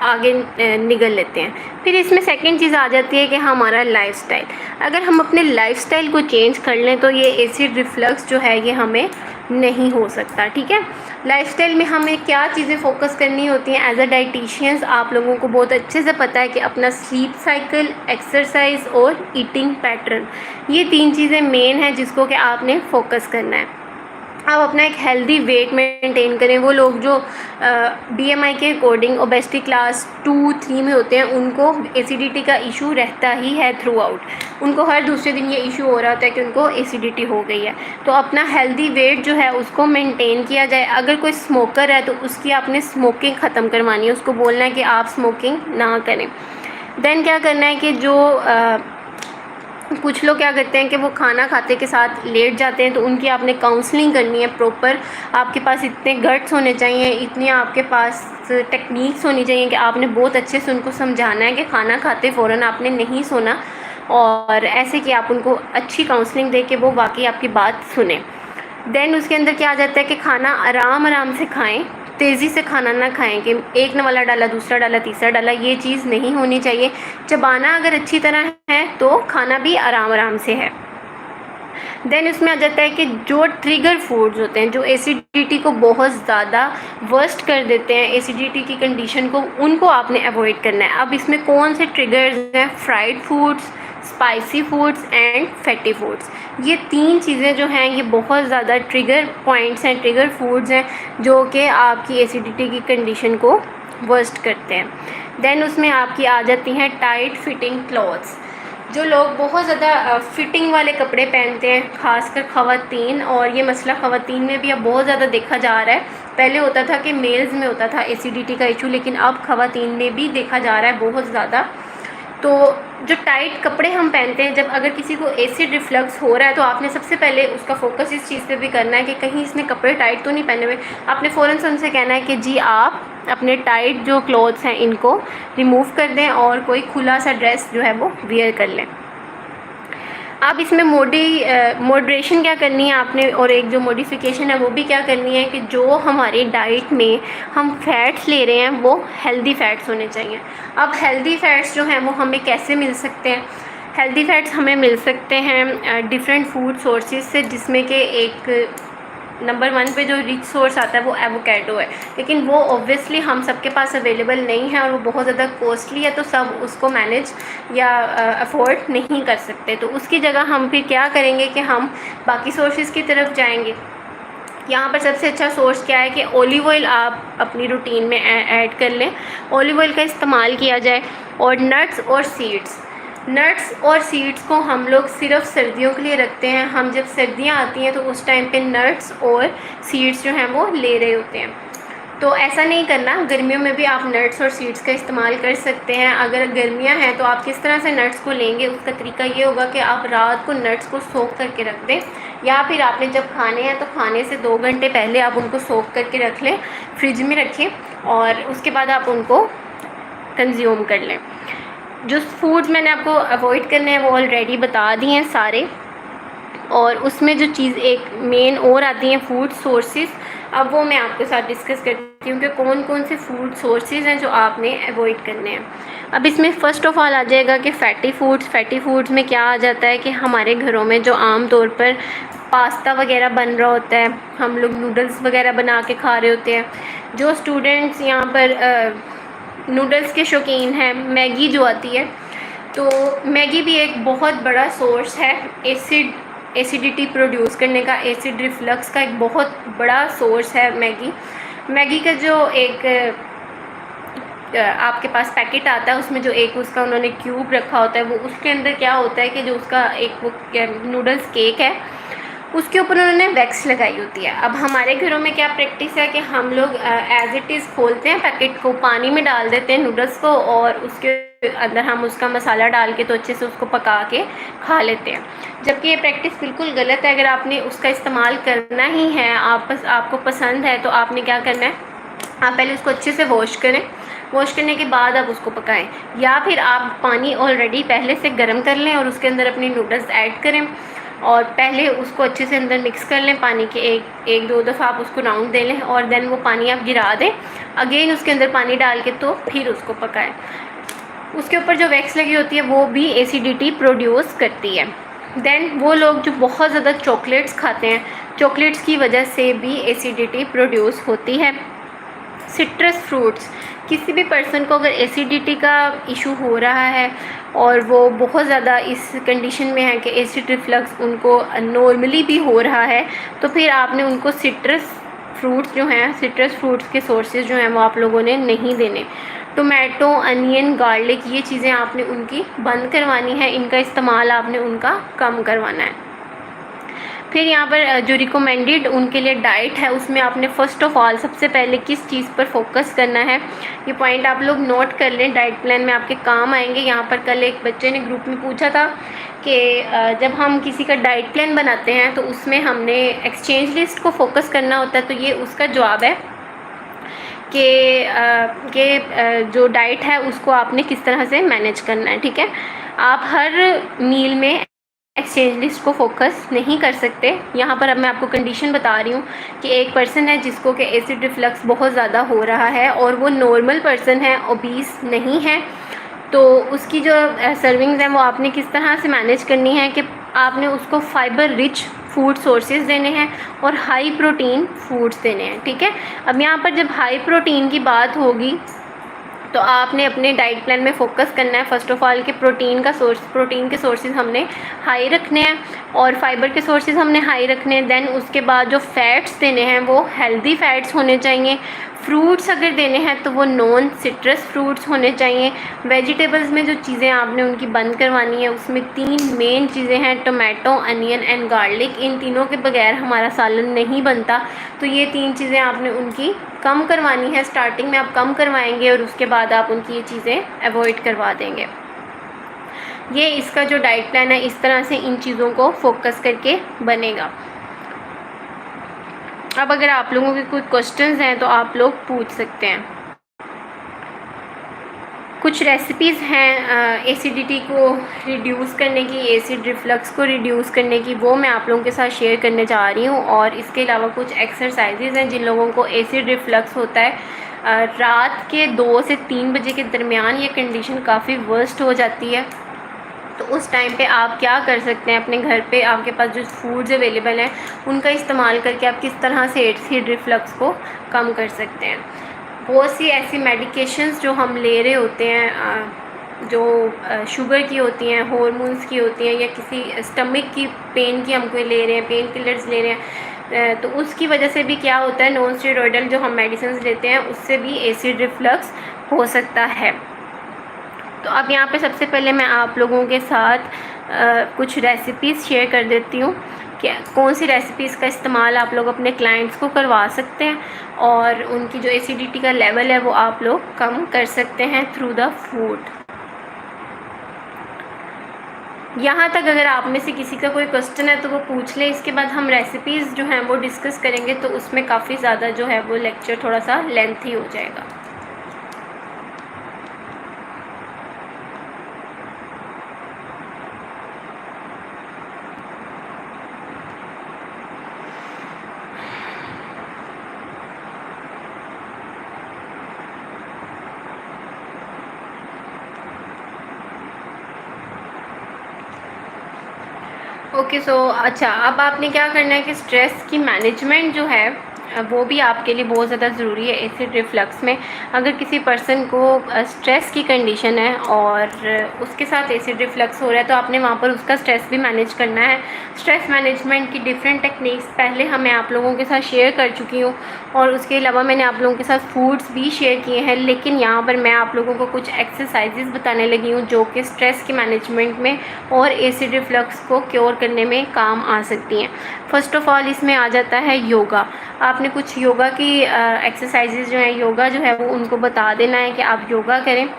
आगे निगल लेते हैं। फिर इसमें सेकंड चीज़ आ जाती है कि हमारा लाइफस्टाइल। अगर हम अपने लाइफस्टाइल को चेंज कर लें तो ये एसिड रिफ्लक्स जो है ये हमें नहीं हो सकता। ठीक है, लाइफस्टाइल में हमें क्या चीज़ें फोकस करनी होती हैं एज अ डाइटिशियंस, आप लोगों को बहुत अच्छे से पता है कि अपना स्लीप साइकिल, एक्सरसाइज और ईटिंग पैटर्न, ये 3 चीज़ें मेन हैं जिसको कि आपने फोकस करना है। आप अपना एक हेल्दी वेट मेंटेन करें। वो लोग जो BMI के अकॉर्डिंग ओबेसिटी क्लास 2-3 में होते हैं उनको एसिडिटी का इशू रहता ही है थ्रू आउट। उनको हर दूसरे दिन ये इशू हो रहा होता है कि उनको एसिडिटी हो गई है। तो अपना हेल्दी वेट जो है उसको मेंटेन किया जाए। अगर कोई स्मोकर है तो उसकी आपने स्मोकिंग ख़त्म करवानी है, उसको बोलना है कि आप स्मोकिंग ना करें। देन क्या करना है कि जो कुछ लोग क्या करते हैं कि वो खाना खाते के साथ लेट जाते हैं, तो उनकी आपने काउंसलिंग करनी है प्रॉपर। आपके पास इतने गट्स होने चाहिए, इतनी आपके पास टेक्निक्स होनी चाहिए कि आपने बहुत अच्छे से उनको समझाना है कि खाना खाते फ़ौरन आपने नहीं सोना, और ऐसे कि आप उनको अच्छी काउंसलिंग दे के वो वाकई आपकी बात सुने। देन उसके अंदर क्या आ जाता है कि खाना आराम से खाएं, तेज़ी से खाना ना खाएं कि एक नवाला डाला, दूसरा डाला, तीसरा डाला, ये चीज़ नहीं होनी चाहिए। चबाना अगर अच्छी तरह है तो खाना भी आराम से है। देन उसमें आ जाता है कि जो ट्रिगर फूड्स होते हैं जो एसिडिटी को बहुत ज़्यादा वर्स्ट कर देते हैं, एसिडिटी की कंडीशन को, उनको आपने अवॉइड करना है। अब इसमें कौन से ट्रिगर्स हैं? Fried foods, spicy foods and fatty foods. ये 3 चीज़ें जो हैं ये बहुत ज़्यादा ट्रिगर पॉइंट्स हैं, ट्रिगर फूड्स हैं जो कि आपकी एसिडिटी की कंडीशन को वर्स्ट करते हैं। देन उसमें आपकी आ जाती हैं टाइट फिटिंग क्लॉथ्स। जो लोग बहुत ज़्यादा फिटिंग वाले कपड़े पहनते हैं, ख़ासकर ख़वातीन, और ये मसला ख़वातीन में भी अब बहुत ज़्यादा देखा जा रहा है। पहले होता था कि मेल्स में होता था एसिडिटी का इशू, लेकिन अब ख़वातीन में भी देखा जा रहा है बहुत ज़्यादा। तो जो टाइट कपड़े हम पहनते हैं, जब अगर किसी को एसिड रिफ्लक्स हो रहा है तो आपने सबसे पहले उसका फोकस इस चीज़ पे भी करना है कि कहीं इसने कपड़े टाइट तो नहीं पहने हुए। आपने फ़ौरन से उनसे कहना है कि जी आप अपने टाइट जो क्लॉथ्स हैं इनको रिमूव कर दें और कोई खुला सा ड्रेस जो है वो वियर कर लें। अब इसमें मॉडरेशन क्या करनी है आपने, और एक जो मॉडिफिकेशन है वो भी क्या करनी है कि जो हमारी डाइट में हम फैट्स ले रहे हैं वो हेल्दी फैट्स होने चाहिए। अब हेल्दी फैट्स जो हैं वो हमें कैसे मिल सकते हैं? हेल्दी फैट्स हमें मिल सकते हैं डिफरेंट फूड सोर्सेज से, जिसमें कि एक नंबर 1 पे जो रिच सोर्स आता है वो एवोकेडो है, लेकिन वो ऑब्वियसली हम सबके पास अवेलेबल नहीं है और वो बहुत ज़्यादा कॉस्टली है, तो सब उसको मैनेज या अफोर्ड नहीं कर सकते। तो उसकी जगह हम फिर क्या करेंगे कि हम बाकी सोर्सेज की तरफ जाएंगे। यहाँ पर सबसे अच्छा सोर्स क्या है कि ऑलिव ऑयल आप अपनी रूटीन में ऐड कर लें, ऑलिव ऑयल का इस्तेमाल किया जाए। और नट्स और सीड्स को हम लोग सिर्फ सर्दियों के लिए रखते हैं। हम जब सर्दियाँ आती हैं तो उस टाइम पे नट्स और सीड्स जो हैं वो ले रहे होते हैं। तो ऐसा नहीं करना, गर्मियों में भी आप नट्स और सीड्स का इस्तेमाल कर सकते हैं। अगर गर्मियाँ हैं तो आप किस तरह से नट्स को लेंगे, उसका तरीका ये होगा कि आप रात को नट्स को सोख करके रख दें, या फिर आपने जब खाने हैं तो खाने से 2 घंटे पहले आप उनको सोख करके रख लें, फ्रिज में रखें और उसके बाद आप उनको कंज्यूम कर लें। जो फूड्स मैंने आपको अवॉइड करने हैं वो ऑलरेडी बता दिए हैं सारे, और उसमें जो चीज़ एक मेन और आती हैं फूड सोर्सेज, अब वो मैं आपके साथ डिस्कस करती हूँ कि कौन कौन से फूड सोर्सेज हैं जो आपने अवॉइड करने हैं। अब इसमें फ़र्स्ट ऑफ़ ऑल आ जाएगा कि फ़ैटी फूड्स में क्या आ जाता है कि हमारे घरों में जो आम तौर पर पास्ता वगैरह बन रहा होता है, हम लोग नूडल्स वगैरह बना के खा रहे होते हैं। जो स्टूडेंट्स यहाँ पर नूडल्स के शौकीन हैं, मैगी जो आती है, तो मैगी भी एक बहुत बड़ा सोर्स है एसिडिटी प्रोड्यूस करने का, एसिड रिफ्लक्स का एक बहुत बड़ा सोर्स है मैगी का जो एक आपके पास पैकेट आता है, उसमें जो एक उसका उन्होंने क्यूब रखा होता है, वो उसके अंदर क्या होता है कि जो उसका एक वो नूडल्स केक है उसके ऊपर उन्होंने वैक्स लगाई होती है। अब हमारे घरों में क्या प्रैक्टिस है कि हम लोग एज़ इट इज़ खोलते हैं पैकेट को, पानी में डाल देते हैं नूडल्स को और उसके अंदर हम उसका मसाला डाल के तो अच्छे से उसको पका के खा लेते हैं, जबकि ये प्रैक्टिस बिल्कुल गलत है। अगर आपने उसका इस्तेमाल करना ही है, आपको पसंद है, तो आपने क्या करना है, आप पहले उसको अच्छे से वॉश करें, वॉश करने के बाद आप उसको पकाएं, या फिर आप पानी ऑलरेडी पहले से गर्म कर लें और उसके अंदर अपने नूडल्स ऐड करें और पहले उसको अच्छे से अंदर मिक्स कर लें पानी के, एक दो दफ़ा आप उसको राउंड दे लें और देन वो पानी आप गिरा दें, अगेन उसके अंदर पानी डाल के तो फिर उसको पकाएं। उसके ऊपर जो वैक्स लगी होती है वो भी एसिडिटी प्रोड्यूस करती है। देन वो लोग जो बहुत ज़्यादा चॉकलेट्स खाते हैं, चॉकलेट्स की वजह से भी एसिडिटी प्रोड्यूस होती है। सिट्रस फ्रूट्स, किसी भी पर्सन को अगर एसिडिटी का इशू हो रहा है और वो बहुत ज़्यादा इस कंडीशन में है कि एसिड रिफ्लक्स उनको नॉर्मली भी हो रहा है, तो फिर आपने उनको सिट्रस फ्रूट्स के सोर्सेज जो हैं वो आप लोगों ने नहीं देने। टोमेटो, अनियन, गार्लिक, ये चीज़ें आपने उनकी बंद करवानी है, इनका इस्तेमाल आपने उनका कम करवाना है। फिर यहाँ पर जो रिकमेंडेड उनके लिए डाइट है उसमें आपने फ़र्स्ट ऑफ़ ऑल सबसे पहले किस चीज़ पर फोकस करना है, ये पॉइंट आप लोग नोट कर लें, डाइट प्लान में आपके काम आएंगे। यहाँ पर कल एक बच्चे ने ग्रुप में पूछा था कि जब हम किसी का डाइट प्लान बनाते हैं तो उसमें हमने एक्सचेंज लिस्ट को फोकस करना होता है, तो ये उसका जवाब है कि जो डाइट है उसको आपने किस तरह से मैनेज करना है। ठीक है, आप हर मील में एक्सचेंज लिस्ट को फोकस नहीं कर सकते। यहाँ पर अब मैं आपको कंडीशन बता रही हूँ कि एक पर्सन है जिसको कि एसिड रिफ्लक्स बहुत ज़्यादा हो रहा है और वो नॉर्मल पर्सन है, ओबीस नहीं है, तो उसकी जो सर्विंग्स हैं वो आपने किस तरह से मैनेज करनी है कि आपने उसको फाइबर रिच फूड सोर्सेज देने हैं और हाई प्रोटीन फूड्स देने हैं, ठीक है। अब यहाँ पर जब हाई प्रोटीन की बात होगी तो आपने अपने डाइट प्लान में फ़ोकस करना है फर्स्ट ऑफ़ ऑल कि प्रोटीन के सोर्सेज हमने हाई रखने हैं और फाइबर के सोर्सेज हमने हाई रखने हैं। देन उसके बाद जो फ़ैट्स देने हैं वो हेल्दी फ़ैट्स होने चाहिए। फ्रूट्स अगर देने हैं तो वो नॉन सिट्रस फ्रूट्स होने चाहिए। वेजिटेबल्स में जो चीज़ें आपने उनकी बंद करवानी है उसमें 3 मेन चीज़ें हैं, टोमेटो, अनियन एंड गार्लिक। इन तीनों के बगैर हमारा सालन नहीं बनता, तो ये 3 चीज़ें आपने उनकी कम करवानी है। स्टार्टिंग में आप कम करवाएंगे और उसके बाद आप उनकी ये चीज़ें अवॉइड करवा देंगे। ये इसका जो डाइट प्लान है इस तरह से इन चीज़ों को फोकस करके बनेगा। अब अगर आप लोगों के कोई क्वेश्चंस हैं तो आप लोग पूछ सकते हैं। कुछ रेसिपीज़ हैं एसिडिटी को रिड्यूस करने की, एसिड रिफ्लक्स को रिड्यूस करने की, वो मैं आप लोगों के साथ शेयर करने जा रही हूँ। और इसके अलावा कुछ एक्सरसाइजेज़ हैं जिन लोगों को एसिड रिफ्लक्स होता है रात के 2 से 3 बजे के दरमियान ये कंडीशन काफ़ी वर्स्ट हो जाती है। तो उस टाइम पे आप क्या कर सकते हैं, अपने घर पे आपके पास जो फूड्स अवेलेबल हैं उनका इस्तेमाल करके आप किस तरह से एसिड रिफ्लक्स को कम कर सकते हैं। बहुत सी ऐसी मेडिकेशंस जो हम ले रहे होते हैं जो शुगर की होती हैं, हार्मोन्स की होती हैं, या किसी स्टमक की पेन की हम कोई ले रहे हैं, पेन किलर्स ले रहे हैं, तो उसकी वजह से भी क्या होता है, नॉन स्टेरॉयडल जो हम मेडिसिन लेते हैं उससे भी एसिड रिफ्लक्स हो सकता है। तो अब यहाँ पे सबसे पहले मैं आप लोगों के साथ कुछ रेसिपीज़ शेयर कर देती हूँ कि कौन सी रेसिपीज़ का इस्तेमाल आप लोग अपने क्लाइंट्स को करवा सकते हैं और उनकी जो एसिडिटी का लेवल है वो आप लोग कम कर सकते हैं थ्रू द फूड। यहाँ तक अगर आप में से किसी का कोई क्वेश्चन है तो वो पूछ लें, इसके बाद हम रेसिपीज़ जो हैं वो डिस्कस करेंगे, तो उसमें काफ़ी ज़्यादा जो है वो लेक्चर थोड़ा सा लेंथी हो जाएगा। ओके सो अच्छा, अब आपने क्या करना है कि स्ट्रेस की मैनेजमेंट जो है वो भी आपके लिए बहुत ज़्यादा ज़रूरी है एसिड रिफ्लक्स में। अगर किसी पर्सन को स्ट्रेस की कंडीशन है और उसके साथ एसिड रिफ्लक्स हो रहा है तो आपने वहाँ पर उसका स्ट्रेस भी मैनेज करना है। स्ट्रेस मैनेजमेंट की डिफरेंट टेक्निक्स पहले मैं आप लोगों के साथ शेयर कर चुकी हूँ और उसके अलावा मैंने आप लोगों के साथ फूड्स भी शेयर किए हैं, लेकिन यहाँ पर मैं आप लोगों को कुछ एक्सरसाइजेज बताने लगी हूँ जो कि स्ट्रेस की मैनेजमेंट में और एसिड रिफ्लक्स को क्योर करने में काम आ सकती हैं। फ़र्स्ट ऑफ़ ऑल इसमें आ जाता है योगा। आपने कुछ योगा की एक्सरसाइजेज जो है, योगा जो है वो उनको बता देना है कि आप योगा करें,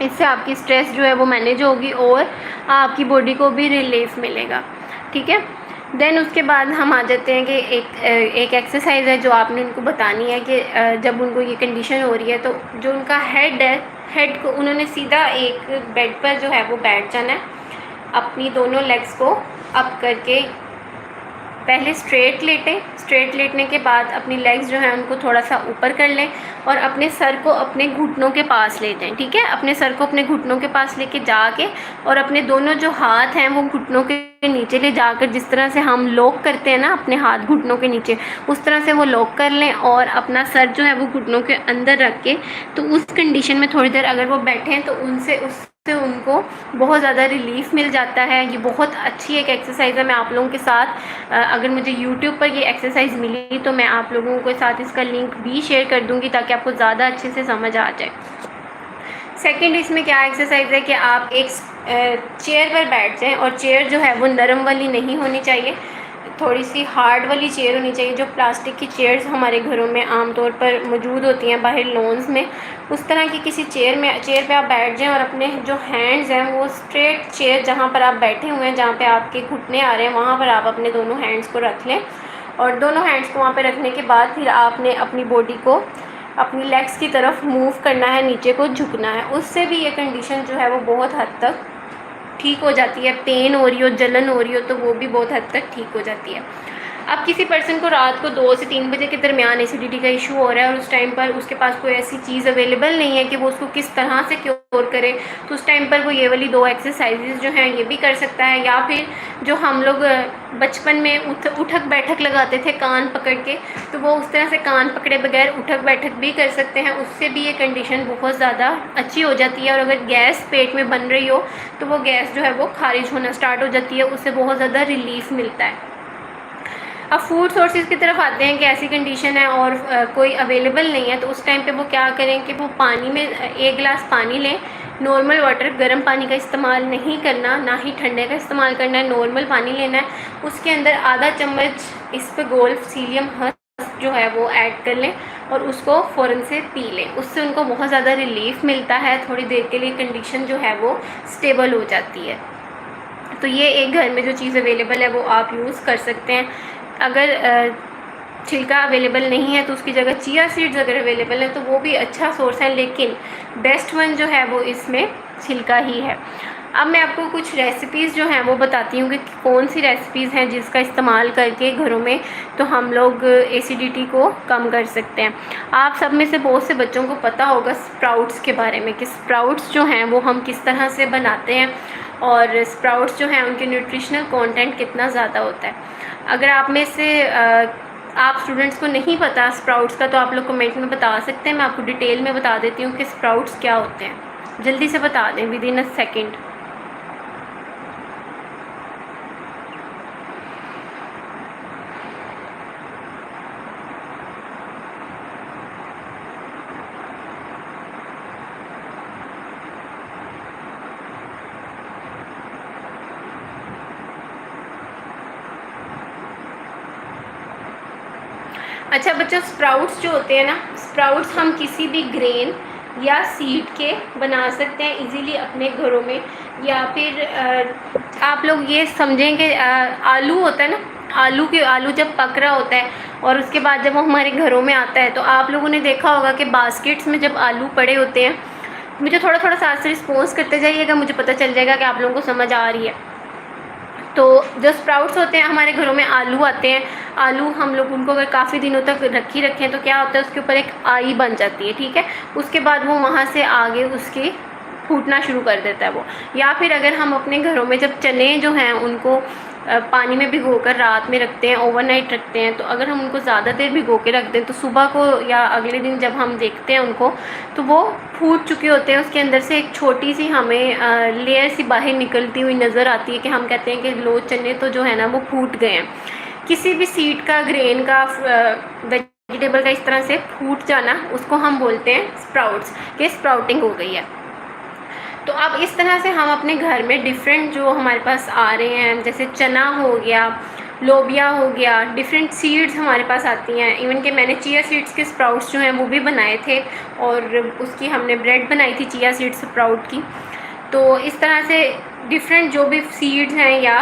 इससे आपकी स्ट्रेस जो है वो मैनेज होगी और आपकी बॉडी को भी रिलीफ मिलेगा, ठीक है। देन उसके बाद हम आ जाते हैं कि एक एक्सरसाइज है जो आपने उनको बतानी है कि जब उनको ये कंडीशन हो रही है तो जो उनका हेड है, हेड को उन्होंने सीधा एक बेड पर जो है वो बैठ जाना है, अपनी दोनों लेग्स को अप करके पहले स्ट्रेट लेटें। स्ट्रेट लेटने के बाद अपनी लेग्स जो हैं उनको थोड़ा सा ऊपर कर लें और अपने सर को अपने घुटनों के पास ले जाएं, ठीक है। अपने सर को अपने घुटनों के पास लेके जाके और अपने दोनों जो हाथ हैं वो घुटनों के नीचे ले जाकर, जिस तरह से हम लॉक करते हैं ना अपने हाथ घुटनों के नीचे, उस तरह से वो लॉक कर लें और अपना सर जो है वो घुटनों के अंदर रख के, तो उस कंडीशन में थोड़ी देर अगर वो बैठे हैं तो उससे उनको बहुत ज़्यादा रिलीफ मिल जाता है। ये बहुत अच्छी एक एक्सरसाइज है। मैं आप लोगों के साथ अगर मुझे YouTube पर ये एक्सरसाइज मिली तो मैं आप लोगों के साथ इसका लिंक भी शेयर कर दूँगी ताकि आपको ज़्यादा अच्छे से समझ आ जाए। सेकंड इसमें क्या एक्सरसाइज है कि आप एक चेयर पर बैठ जाएं और चेयर जो है वो नरम वाली नहीं होनी चाहिए, थोड़ी सी हार्ड वाली चेयर होनी चाहिए। जो प्लास्टिक की चेयर्स हमारे घरों में आमतौर पर मौजूद होती हैं बाहर लॉन्स में, उस तरह की किसी चेयर पे आप बैठ जाएं और अपने जो हैंड्स हैं वो स्ट्रेट चेयर जहाँ पर आप बैठे हुए हैं, जहाँ पे आपके घुटने आ रहे हैं, वहाँ पर आप अपने दोनों हैंड्स को रख लें और दोनों हैंड्स को वहाँ पर रखने के बाद फिर आपने अपनी बॉडी को अपनी लेग्स की तरफ मूव करना है, नीचे को झुकना है। उससे भी ये कंडीशन जो है वो बहुत हद तक ठीक हो जाती है। पेन हो रही हो, जलन हो रही हो तो वो भी बहुत हद तक ठीक हो जाती है। अब किसी पर्सन को रात को 2 से 3 बजे के दरमियान एसिडिटी का इशू हो रहा है और उस टाइम पर उसके पास कोई ऐसी चीज़ अवेलेबल नहीं है कि वो उसको किस तरह से क्योर करे, तो उस टाइम पर वो ये वाली 2 एक्सरसाइजेज जो हैं ये भी कर सकता है। या फिर जो हम लोग बचपन में उठक बैठक लगाते थे कान पकड़ के, तो वो उस तरह से कान पकड़े बगैर उठक बैठक भी कर सकते हैं। उससे भी ये कंडीशन बहुत ज़्यादा अच्छी हो जाती है। और अगर गैस पेट में बन रही हो तो वो गैस जो है वो खारिज होना स्टार्ट हो जाती है, उससे बहुत ज़्यादा रिलीफ मिलता है। अब फूड सोर्सेज की तरफ आते हैं कि ऐसी कंडीशन है और कोई अवेलेबल नहीं है, तो उस टाइम पे वो क्या करें कि वो पानी में 1 गिलास पानी लें, नॉर्मल वाटर, गर्म पानी का इस्तेमाल नहीं करना, ना ही ठंडे का इस्तेमाल करना है, नॉर्मल पानी लेना है। उसके अंदर आधा चम्मच इस्पगोल्फ सीलियम हस्क जो है वो ऐड कर लें और उसको फ़ौरन से पी लें। उससे उनको बहुत ज़्यादा रिलीफ मिलता है, थोड़ी देर के लिए कंडीशन जो है वो स्टेबल हो जाती है। तो ये एक घर में जो चीज़ अवेलेबल है वो आप यूज़ कर सकते हैं। अगर छिलका अवेलेबल नहीं है तो उसकी जगह चिया सीड्स अगर अवेलेबल है तो वो भी अच्छा सोर्स है, लेकिन बेस्ट वन जो है वो इसमें छिलका ही है। अब मैं आपको कुछ रेसिपीज़ जो हैं वो बताती हूँ कि कौन सी रेसिपीज़ हैं जिसका इस्तेमाल करके घरों में तो हम लोग एसिडिटी को कम कर सकते हैं। आप सब में से बहुत से बच्चों को पता होगा स्प्राउट्स के बारे में कि स्प्राउट्स जो हैं वो हम किस तरह से बनाते हैं और स्प्राउट्स जो हैं उनके न्यूट्रिशनल कंटेंट कितना ज़्यादा होता है। अगर आप में से आप स्टूडेंट्स को नहीं पता स्प्राउट्स का तो आप लोग कमेंट में बता सकते हैं, मैं आपको डिटेल में बता देती हूँ कि स्प्राउट्स क्या होते हैं। जल्दी से बता दें विद इन अ सेकेंड। अच्छा बच्चों, स्प्राउट्स जो होते हैं ना, स्प्राउट्स हम किसी भी ग्रेन या सीड के बना सकते हैं इजीली अपने घरों में। या फिर आप लोग ये समझें कि आलू होता है ना, आलू जब पक रहा होता है और उसके बाद जब वो हमारे घरों में आता है तो आप लोगों ने देखा होगा कि बास्केट्स में जब आलू पड़े होते हैं, मुझे थोड़ा थोड़ा साथ से रिस्पॉन्स करते जाइएगा, मुझे पता चल जाएगा कि आप लोगों को समझ आ रही है। तो जो स्प्राउट्स होते हैं हमारे घरों में आलू आते हैं, आलू हम लोग उनको अगर काफ़ी दिनों तक रखें तो क्या होता है उसके ऊपर एक आई बन जाती है, ठीक है। उसके बाद वो वहाँ से आगे उसके फूटना शुरू कर देता है वो। या फिर अगर हम अपने घरों में जब चने जो हैं उनको पानी में भिगोकर रात में रखते हैं, ओवरनाइट रखते हैं, तो अगर हम उनको ज़्यादा देर भिगो के रख दें तो सुबह को या अगले दिन जब हम देखते हैं उनको तो वो फूट चुके होते हैं। उसके अंदर से एक छोटी सी हमें लेयर सी बाहर निकलती हुई नज़र आती है कि हम कहते हैं कि लो चने तो जो है ना वो फूट गए हैं। किसी भी सीड का, ग्रेन का, वेजिटेबल का इस तरह से फूट जाना उसको हम बोलते हैं स्प्राउट्स, कि स्प्राउटिंग हो गई है। तो अब इस तरह से हम अपने घर में डिफरेंट जो हमारे पास आ रहे हैं, जैसे चना हो गया, लोबिया हो गया, डिफरेंट सीड्स हमारे पास आती हैं। इवन कि मैंने चिया सीड्स के स्प्राउट्स जो हैं वो भी बनाए थे और उसकी हमने ब्रेड बनाई थी चिया सीड्स स्प्राउट की। तो इस तरह से डिफरेंट जो भी सीड्स हैं या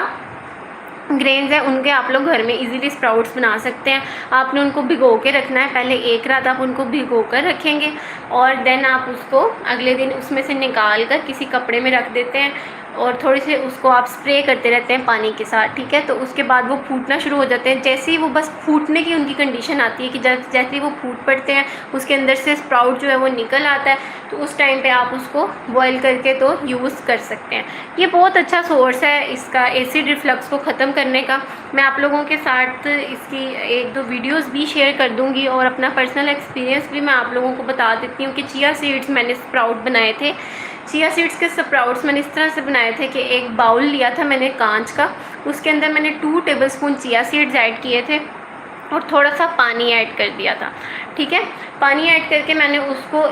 ग्रेन्स हैं उनके आप लोग घर में इजीली स्प्राउट्स बना सकते हैं। आपने उनको भिगो के रखना है, पहले एक रात आप उनको भिगो कर रखेंगे और देन आप उसको अगले दिन उसमें से निकाल कर किसी कपड़े में रख देते हैं और थोड़ी सी उसको आप स्प्रे करते रहते हैं पानी के साथ, ठीक है। तो उसके बाद वो फूटना शुरू हो जाते हैं। जैसे ही वो बस फूटने की उनकी कंडीशन आती है कि जैसे ही वो फूट पड़ते हैं उसके अंदर से स्प्राउट जो है वो निकल आता है, तो उस टाइम पे आप उसको बॉईल करके तो यूज़ कर सकते हैं। ये बहुत अच्छा सोर्स है इसका एसिड रिफ्लक्स को ख़त्म करने का। मैं आप लोगों के साथ इसकी 1-2 वीडियोज़ भी शेयर कर दूँगी और अपना पर्सनल एक्सपीरियंस भी मैं आप लोगों को बता देती हूँ कि चिया सीड्स मैंने स्प्राउट बनाए थे। चिया सीड्स के स्प्राउट्स मैंने इस तरह से बनाए थे कि एक बाउल लिया था मैंने कांच का, उसके अंदर मैंने 2 टेबलस्पून चिया सीड्स ऐड किए थे और थोड़ा सा पानी ऐड कर दिया था, ठीक है। पानी ऐड करके मैंने उसको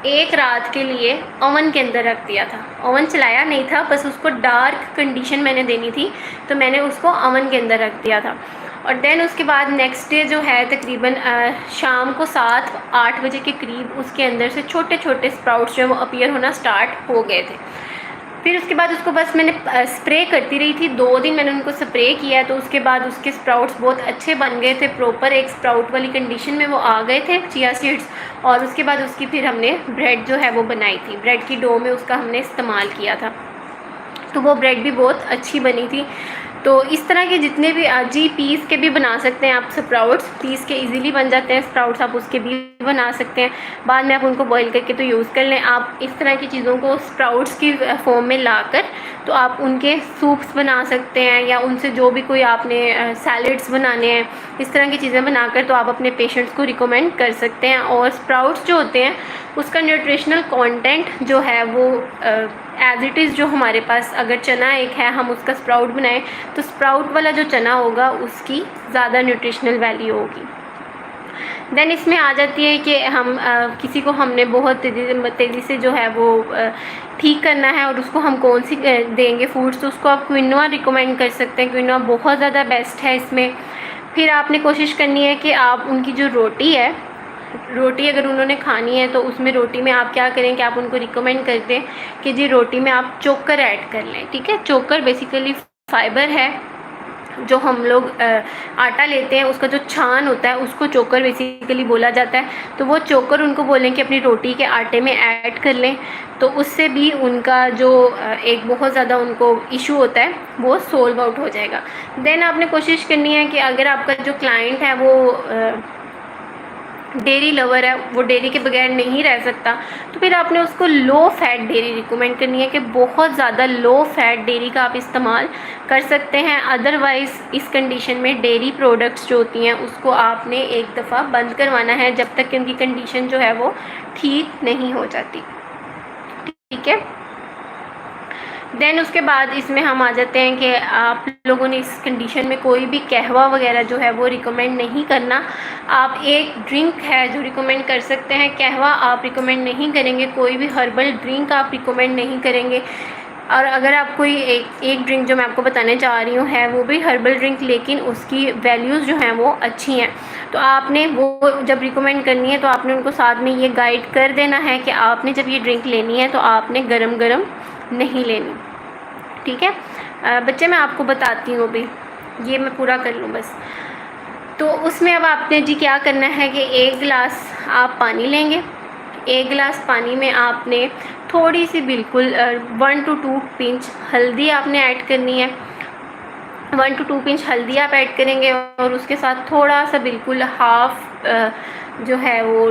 1 रात के लिए ओवन के अंदर रख दिया था। ओवन चलाया नहीं था, बस उसको डार्क कंडीशन मैंने देनी थी तो मैंने उसको ओवन के अंदर रख दिया था। और देन उसके बाद नेक्स्ट डे जो है तकरीबन शाम को 7-8 बजे के करीब उसके अंदर से छोटे छोटे स्प्राउट्स जो है वो अपीयर होना स्टार्ट हो गए थे। फिर उसके बाद उसको बस मैंने स्प्रे करती रही थी, 2 दिन मैंने उनको स्प्रे किया तो उसके बाद उसके स्प्राउट्स बहुत अच्छे बन गए थे, प्रॉपर एक स्प्राउट वाली कंडीशन में वो आ गए थे चिया सीड्स। और उसके बाद उसकी फिर हमने ब्रेड जो है वो बनाई थी, ब्रेड की डो में उसका हमने इस्तेमाल किया था, तो वो ब्रेड भी बहुत अच्छी बनी थी। तो इस तरह के जितने भी जी पीस के भी बना सकते हैं आप स्प्राउट्स, पीस के इजीली बन जाते हैं स्प्राउट्स, आप उसके भी बना सकते हैं। बाद में आप उनको बॉईल करके तो यूज़ कर लें। आप इस तरह की चीज़ों को स्प्राउट्स की फॉर्म में लाकर तो आप उनके सूप्स बना सकते हैं, या उनसे जो भी कोई आपने सैलड्स बनाने हैं, इस तरह की चीज़ें बनाकर तो आप अपने पेशेंट्स को रिकमेंड कर सकते हैं। और स्प्राउट्स जो होते हैं उसका न्यूट्रिशनल कंटेंट जो है वो एज़ इट इज़ जो हमारे पास अगर चना एक है, हम उसका स्प्राउट बनाएं तो स्प्राउट वाला जो चना होगा उसकी ज़्यादा न्यूट्रिशनल वैल्यू होगी। देन इसमें आ जाती है कि हम किसी को हमने बहुत तेज़ी से जो है वो ठीक करना है और उसको हम कौन सी देंगे फूड्स, तो उसको आप क्विनोआ रिकमेंड कर सकते हैं। क्विनोआ बहुत ज़्यादा बेस्ट है इसमें। फिर आपने कोशिश करनी है कि आप उनकी जो रोटी है, रोटी अगर उन्होंने खानी है तो उसमें रोटी में आप क्या करें कि आप उनको रिकमेंड कर दें कि जी रोटी में आप चोकर ऐड कर लें। ठीक है, चोकर बेसिकली फाइबर है। जो हम लोग आटा लेते हैं उसका जो छान होता है उसको चोकर बेसिकली बोला जाता है। तो वो चोकर उनको बोलें कि अपनी रोटी के आटे में ऐड कर लें, तो उससे भी उनका जो एक बहुत ज़्यादा उनको इशू होता है वो सोल्व आउट हो जाएगा। देन आपने कोशिश करनी है कि अगर आपका जो क्लाइंट है वो डेयरी लवर है, वो डेयरी के बगैर नहीं रह सकता, तो फिर आपने उसको लो फैट डेयरी रिकमेंड करनी है कि बहुत ज़्यादा लो फैट डेयरी का आप इस्तेमाल कर सकते हैं। अदरवाइज़ इस कंडीशन में डेयरी प्रोडक्ट्स जो होती हैं उसको आपने एक दफ़ा बंद करवाना है जब तक कि उनकी कंडीशन जो है वो ठीक नहीं हो जाती। ठीक है, देन उसके बाद इसमें हम आ जाते हैं कि आप लोगों ने इस कंडीशन में कोई भी कहवा वगैरह जो है वो रिकमेंड नहीं करना। आप एक ड्रिंक है जो रिकमेंड कर सकते हैं, कहवा आप रिकमेंड नहीं करेंगे, कोई भी हर्बल ड्रिंक आप रिकमेंड नहीं करेंगे। और अगर आप कोई एक ड्रिंक जो मैं आपको बताने जा रही हूँ है वो भी हर्बल ड्रिंक, लेकिन उसकी वैल्यूज़ जो हैं वो अच्छी हैं, तो आपने वो जब रिकमेंड करनी है तो आपने उनको साथ में ये गाइड कर देना है कि आपने जब ये ड्रिंक लेनी है तो आपने गरम गरम नहीं लेनी। ठीक है बच्चे, मैं आपको बताती हूँ अभी, ये मैं पूरा कर लूँ बस। तो उसमें अब आपने जी क्या करना है कि 1 गिलास आप पानी लेंगे। 1 गिलास पानी में आपने थोड़ी सी बिल्कुल 1 to 2 पिंच हल्दी आपने ऐड करनी है। 1 to 2 पिंच हल्दी आप ऐड करेंगे और उसके साथ थोड़ा सा बिल्कुल हाफ जो है वो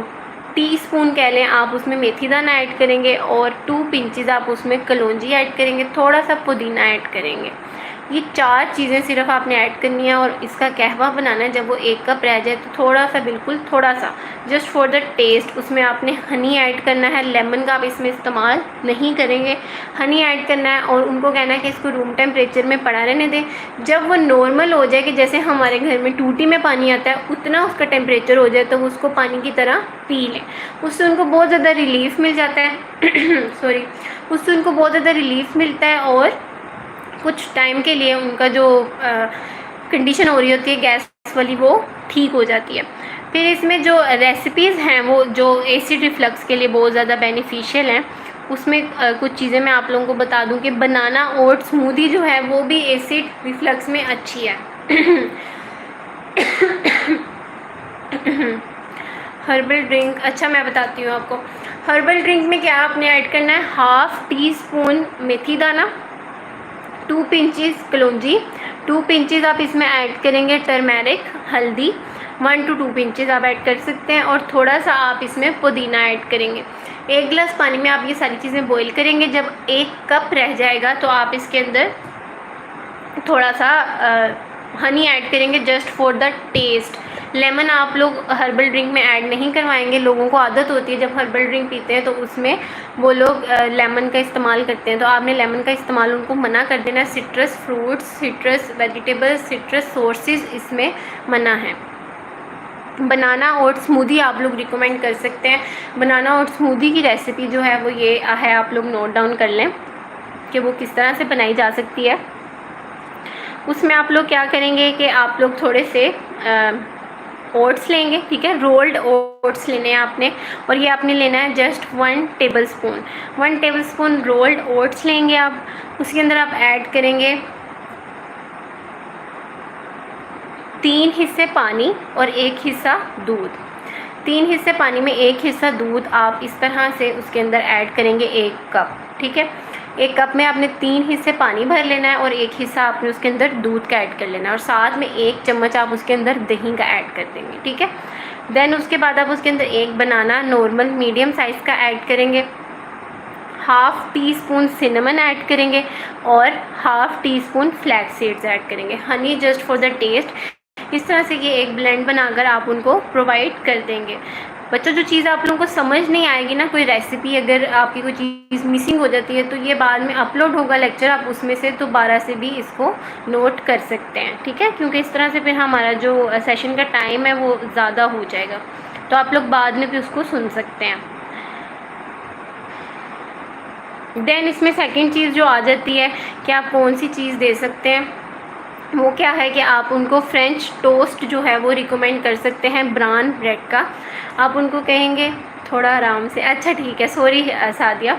टीस्पून कह लें आप उसमें मेथी दाना ऐड करेंगे और 2 पिंचेस आप उसमें कलौंजी ऐड करेंगे, थोड़ा सा पुदीना ऐड करेंगे। ये 4 चीज़ें सिर्फ आपने ऐड करनी है और इसका कहवा बनाना है। जब वो 1 कप रह जाए तो थोड़ा सा बिल्कुल थोड़ा सा जस्ट फॉर द टेस्ट उसमें आपने हनी ऐड करना है। लेमन का आप इसमें इस्तेमाल नहीं करेंगे, हनी ऐड करना है और उनको कहना है कि इसको रूम टेम्परेचर में पड़ा रहने दें। जब वो नॉर्मल हो जाए कि जैसे हमारे घर में टूटी में पानी आता है उतना उसका टेम्परेचर हो जाए तो उसको पानी की तरह पी लें। उससे उनको बहुत ज़्यादा रिलीफ़ मिल जाता है सॉरी, उससे उनको बहुत ज़्यादा रिलीफ़ मिलता है और कुछ टाइम के लिए उनका जो कंडीशन हो रही होती है गैस वाली वो ठीक हो जाती है। फिर इसमें जो रेसिपीज़ हैं वो जो एसिड रिफ्लक्स के लिए बहुत ज़्यादा बेनिफिशियल हैं, उसमें कुछ चीज़ें मैं आप लोगों को बता दूं कि बनाना ओट स्मूदी जो है वो भी एसिड रिफ्लक्स में अच्छी है। हर्बल ड्रिंक, अच्छा मैं बताती हूँ आपको। हर्बल ड्रिंक में क्या आपने ऐड करना है, हाफ़ टी स्पून मेथी दाना, 2 पिंचेस कलौंजी, 2 पिंचेस आप इसमें ऐड करेंगे टर्मेरिक, हल्दी 1 to 2 पिंचेस आप ऐड कर सकते हैं और थोड़ा सा आप इसमें पुदीना ऐड करेंगे। 1 गिलास पानी में आप ये सारी चीज़ें बॉईल करेंगे। जब 1 कप रह जाएगा तो आप इसके अंदर थोड़ा सा हनी ऐड करेंगे just for the taste. Lemon आप लोग हर्बल ड्रिंक में ऐड नहीं करवाएंगे। लोगों को आदत होती है जब हर्बल ड्रिंक पीते हैं तो उसमें वो लोग लेमन का इस्तेमाल करते हैं, तो आपने लेमन का इस्तेमाल उनको मना कर देना है। Citrus fruits, citrus vegetables, citrus sources इसमें मना है। बनाना ओट स्मूदी आप लोग रिकमेंड कर सकते हैं। बनाना ओट स्मूदी की रेसिपी जो है वो ये है, आप लोग नोट डाउन कर लें कि वो किस तरह से बनाई जा सकती है। उसमें आप लोग क्या करेंगे कि आप लोग थोड़े से ओट्स लेंगे, ठीक है, रोल्ड ओट्स लेने हैं आपने और ये आपने लेना है just 1 tablespoon. 1 tablespoon rolled oats लेंगे आप। उसके अंदर आप ऐड करेंगे 3 हिस्से पानी और 1 हिस्सा दूध। 3 हिस्से पानी में 1 हिस्सा दूध आप इस तरह से उसके अंदर ऐड करेंगे 1 कप, ठीक है। एक कप में आपने 3 हिस्से पानी भर लेना है और 1 हिस्सा आपने उसके अंदर दूध का ऐड कर लेना है और साथ में 1 चम्मच आप उसके अंदर दही का ऐड कर देंगे, ठीक है। देन उसके बाद आप उसके अंदर 1 बनाना नॉर्मल मीडियम साइज़ का ऐड करेंगे, half teaspoon cinnamon add करेंगे और half teaspoon flax seeds add करेंगे, honey just for the taste. इस तरह से ये एक ब्लेंड बनाकर आप उनको प्रोवाइड कर देंगे। बच्चों, जो चीज़ आप लोगों को समझ नहीं आएगी ना, कोई रेसिपी अगर आपकी कोई चीज़ मिसिंग हो जाती है तो ये बाद में अपलोड होगा लेक्चर, आप उसमें से दोबारा से भी इसको नोट कर सकते हैं, ठीक है, क्योंकि इस तरह से फिर हमारा जो सेशन का टाइम है वो ज़्यादा हो जाएगा, तो आप लोग बाद में भी उसको सुन सकते हैं। देन इसमें सेकंड चीज़ जो आ जाती है कि आप कौन सी चीज़ दे सकते हैं, वो क्या है कि आप उनको फ्रेंच टोस्ट जो है वो रिकमेंड कर सकते हैं, ब्राउन ब्रेड का। आप उनको कहेंगे थोड़ा आराम से, अच्छा ठीक है, सॉरी सादिया।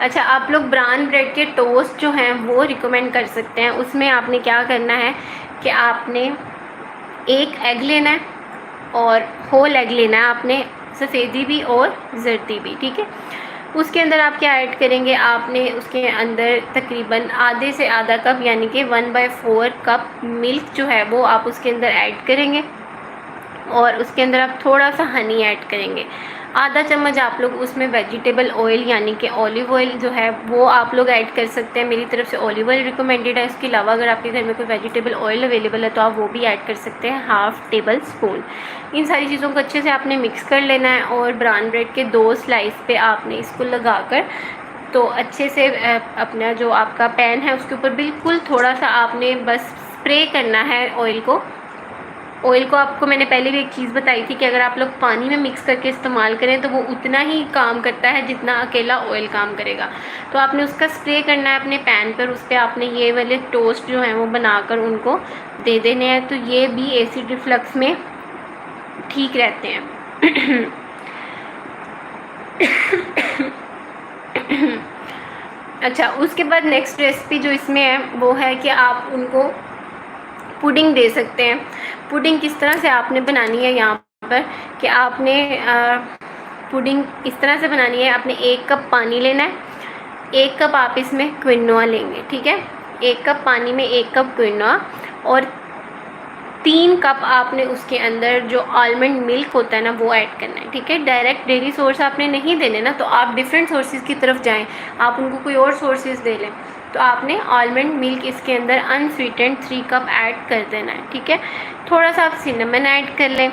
अच्छा, आप लोग ब्राउन ब्रेड के टोस्ट जो हैं वो रिकमेंड कर सकते हैं। उसमें आपने क्या करना है कि आपने 1 एग लेना है और होल एग लेना है आपने, सफ़ेदी भी और जर्दी भी, ठीक है। उसके अंदर आप क्या ऐड करेंगे, आपने उसके अंदर तकरीबन आधे से आधा कप यानी कि 1/4 कप मिल्क जो है वो आप उसके अंदर ऐड करेंगे और उसके अंदर आप थोड़ा सा हनी ऐड करेंगे। आधा चम्मच आप लोग उसमें वेजिटेबल ऑयल यानी कि ऑलिव ऑयल जो है वो आप लोग ऐड कर सकते हैं। मेरी तरफ से ऑलिव ऑयल रिकमेंडेड है। इसके अलावा अगर आपके घर में कोई वेजिटेबल ऑयल अवेलेबल है तो आप वो भी ऐड कर सकते हैं, हाफ़ टेबल स्पून। इन सारी चीज़ों को अच्छे से आपने मिक्स कर लेना है और ब्राउन ब्रेड के 2 स्लाइस पे आपने इसको लगाकर तो अच्छे से अपना जो आपका पैन है उसके ऊपर बिल्कुल थोड़ा सा आपने बस स्प्रे करना है ऑयल को। ऑयल को आपको मैंने पहले भी एक चीज़ बताई थी कि अगर आप लोग पानी में मिक्स करके इस्तेमाल करें तो वो उतना ही काम करता है जितना अकेला ऑयल काम करेगा। तो आपने उसका स्प्रे करना है अपने पैन पर, उस पर आपने ये वाले टोस्ट जो हैं वो बनाकर उनको दे देने हैं, तो ये भी एसिड रिफ्लक्स में ठीक रहते हैं। अच्छा, उसके बाद नेक्स्ट रेसिपी जो इसमें है वो है कि आप उनको पुडिंग दे सकते हैं। पुडिंग किस तरह से आपने बनानी है यहाँ पर कि आपने पुडिंग इस तरह से बनानी है, आपने 1 कप पानी लेना है, 1 कप आप इसमें क्विनोआ लेंगे, ठीक है। 1 कप पानी में 1 कप क्विनोआ और 3 कप आपने उसके अंदर जो आलमंड मिल्क होता है ना वो ऐड करना है, ठीक है। डायरेक्ट डेयरी सोर्स आपने नहीं देने ना, तो आप डिफरेंट सोर्सेज की तरफ जाएं, आप उनको कोई और सोर्सेज दे लें। तो आपने आलमंड मिल्क इसके अंदर अनस्वीटेंड 3 कप ऐड कर देना है, ठीक है। थोड़ा सा आप सिनेमन ऐड कर लें,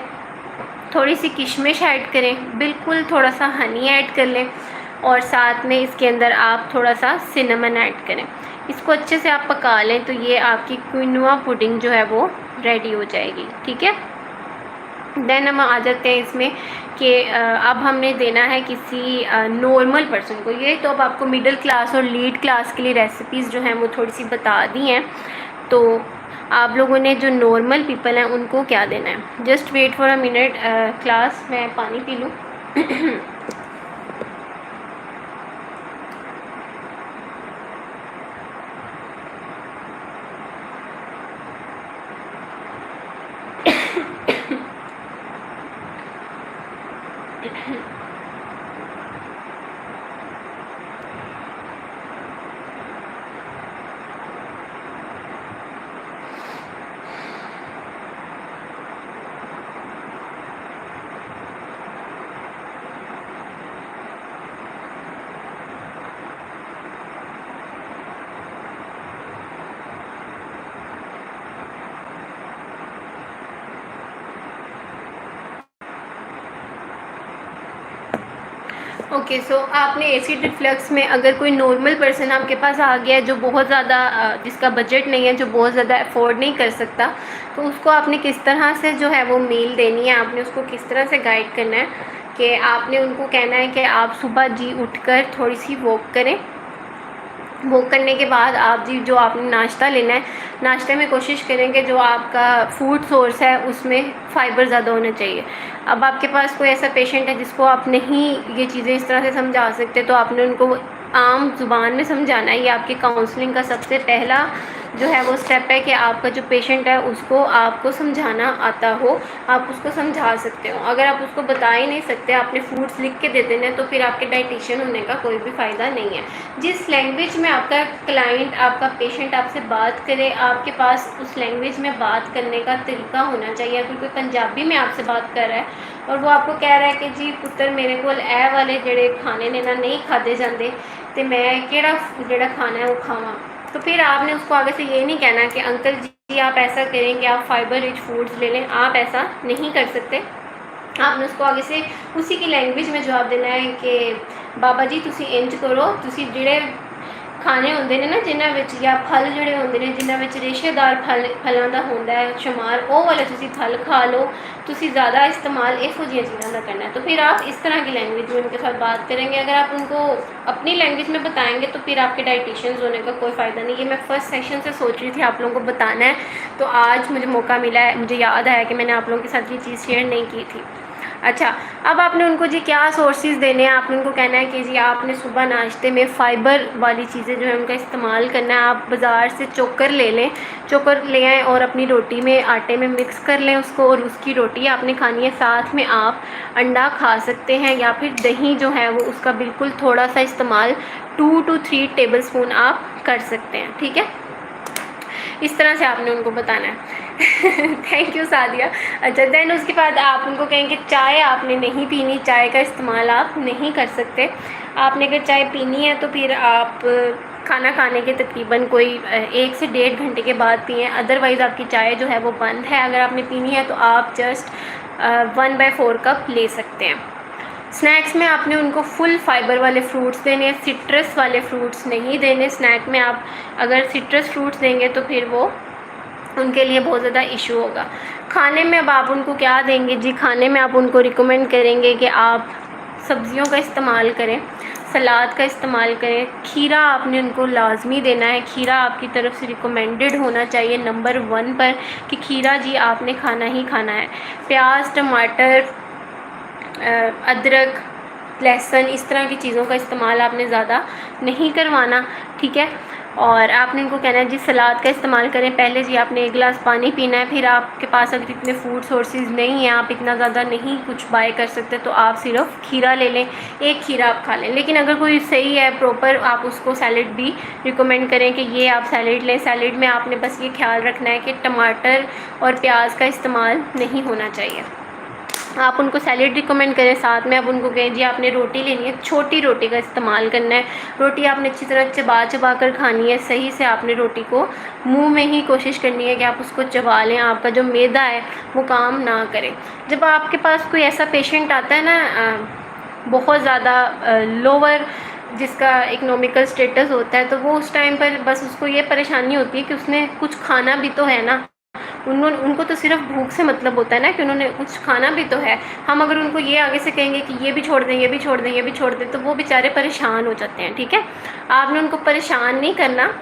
थोड़ी सी किशमिश ऐड करें, बिल्कुल थोड़ा सा हनी ऐड कर लें और साथ में इसके अंदर आप थोड़ा सा सिनेमन ऐड करें। इसको अच्छे से आप पका लें तो ये आपकी क्विनोआ पुडिंग जो है वो रेडी हो जाएगी, ठीक है। देन हम आ जाते हैं इसमें कि अब हमने देना है किसी नॉर्मल पर्सन को। ये तो अब आपको मिडिल क्लास और लीड क्लास के लिए रेसिपीज़ जो हैं वो थोड़ी सी बता दी हैं। तो आप लोगों ने जो नॉर्मल पीपल हैं उनको क्या देना है, just wait for a minute class, मैं पानी पी लूँ। ओके, सो आपने एसिड रिफ्लक्स में अगर कोई नॉर्मल पर्सन आपके पास आ गया है जो बहुत ज़्यादा जिसका बजट नहीं है, जो बहुत ज़्यादा अफोर्ड नहीं कर सकता, तो उसको आपने किस तरह से जो है वो मील देनी है, आपने उसको किस तरह से गाइड करना है कि आपने उनको कहना है कि आप सुबह जी उठकर थोड़ी सी वॉक करें। वॉक करने के बाद आप जी जो आपने नाश्ता लेना है, नाश्ते में कोशिश करें कि जो आपका फूड सोर्स है उसमें फ़ाइबर ज़्यादा होना चाहिए। अब आपके पास कोई ऐसा पेशेंट है जिसको आप नहीं ये चीज़ें इस तरह से समझा सकते, तो आपने उनको आम ज़ुबान में समझाना है। ये आपकी काउंसलिंग का सबसे पहला जो है वो स्टेप है कि आपका जो पेशेंट है उसको आपको समझाना आता हो, आप उसको समझा सकते हो। अगर आप उसको बता ही नहीं सकते, आपने फूड्स लिख के दे देने, तो फिर आपके डाइटिशियन होने का कोई भी फ़ायदा नहीं है। जिस लैंग्वेज में आपका क्लाइंट, आपका पेशेंट आपसे बात करे, आपके पास उस लैंग्वेज में बात करने का तरीका होना चाहिए। अगर कोई पंजाबी में आपसे बात कर रहा है और वो आपको कह रहा है कि जी पुत्र मेरे को ए वाले जड़े खाने ने ना नहीं खाते जाते, तो मैं केड़ा जड़ा खाना है वो खावा, तो फिर आपने उसको आगे से ये नहीं कहना कि अंकल जी आप ऐसा करें कि आप फाइबर रिच फूड्स ले लें। आप ऐसा नहीं कर सकते। आपने उसको आगे से उसी की लैंग्वेज में जवाब देना है कि बाबा जी तुसी इंज करो, तुसी जिहड़े खाने होंदे ने ना जिन्हां विच, या फल जिहड़े होंदे ने जिन्हां विच रेशेदार फलां दा होंदा है शुमार, वो वाले तुसी फल खा लो, तुसी ज़्यादा इस्तेमाल इहो जिहियां चीज़ां दा करना है। तो फिर आप इस तरह की लैंग्वेज में उनके साथ बात करेंगे। अगर आप उनको अपनी लैंग्वेज में बताएंगे तो फिर आपके डाइटिशियंस होने का कोई फ़ायदा नहीं। ये मैं फ़र्स्ट सेशन से सोच रही थी आप लोगों को बताना है, तो आज मुझे मौका मिला है, मुझे याद आया कि मैंने आप लोगों के साथ ये चीज़ शेयर नहीं की थी। अच्छा, अब आपने उनको जी क्या सोर्सेज देने हैं, आपने उनको कहना है कि जी आपने सुबह नाश्ते में फ़ाइबर वाली चीज़ें जो है उनका इस्तेमाल करना है। आप बाज़ार से चोकर ले लें, चोकर ले आएँ और अपनी रोटी में आटे में मिक्स कर लें उसको, और उसकी रोटी आपने खानी है। साथ में आप अंडा खा सकते हैं, या फिर दही जो है वो उसका बिल्कुल थोड़ा सा इस्तेमाल 2 to 3 टेबलस्पून आप कर सकते हैं। ठीक है, इस तरह से आपने उनको बताना है। Thank you Sadia. अच्छा, देन उसके बाद आप उनको कहेंगे चाय आपने नहीं पीनी, चाय का इस्तेमाल आप नहीं कर सकते। आपने अगर चाय पीनी है तो फिर आप खाना खाने के तकरीबन कोई 1 से 1.5 घंटे के बाद पिएँ, अदरवाइज़ आपकी चाय जो है वो बंद है। अगर आपने पीनी है तो आप जस्ट 1/4 कप ले सकते हैं। स्नैक्स में आपने उनको फुल फाइबर वाले फ्रूट्स देने, सिट्रस वाले फ्रूट्स नहीं देने। स्नैक में आप अगर सिट्रस फ्रूट्स देंगे तो फिर वो उनके लिए बहुत ज़्यादा इशू होगा। खाने में अब आप उनको क्या देंगे जी, खाने में आप उनको रिकमेंड करेंगे कि आप सब्ज़ियों का इस्तेमाल करें, सलाद का इस्तेमाल करें। खीरा आपने उनको लाजमी देना है, खीरा आपकी तरफ से रिकमेंडेड होना चाहिए नंबर 1 पर कि खीरा जी आपने खाना ही खाना है। प्याज, टमाटर, अदरक, लहसुन, इस तरह की चीज़ों का इस्तेमाल आपने ज़्यादा नहीं करवाना। ठीक है, और आपने इनको कहना है जी सलाद का इस्तेमाल करें। पहले जी आपने 1 गिलास पानी पीना है, फिर आपके पास अगर इतने फूड सोर्सेज नहीं हैं, आप इतना ज़्यादा नहीं कुछ बाय कर सकते, तो आप सिर्फ खीरा ले लें, 1 खीरा आप खा लें। लेकिन अगर कोई सही है प्रॉपर, आप उसको सैलेड भी रिकमेंड करें कि ये आप सैलेड लें। सैलेड में आपने बस ये ख्याल रखना है कि टमाटर और प्याज का इस्तेमाल नहीं होना चाहिए। आप उनको सैलेड रिकमेंड करें। साथ में आप उनको कहें जी आपने रोटी लेनी है, छोटी रोटी का इस्तेमाल करना है। रोटी आपने अच्छी तरह चबा चबा कर खानी है। सही से आपने रोटी को मुंह में ही कोशिश करनी है कि आप उसको चबा लें, आपका जो मैदा है वो काम ना करे। जब आपके पास कोई ऐसा पेशेंट आता है ना बहुत ज़्यादा लोअर जिसका इकोनॉमिकल स्टेटस होता है, तो वो उस टाइम पर बस उसको ये परेशानी होती है कि उसने कुछ खाना भी तो है ना। उनको तो सिर्फ भूख से मतलब होता है ना कि उन्होंने कुछ खाना भी तो है। हम अगर उनको ये आगे से कहेंगे कि ये भी छोड़ दें, ये भी छोड़ दें, ये भी छोड़ दें, तो वो बेचारे परेशान हो जाते हैं। ठीक है, आपने उनको परेशान नहीं करना,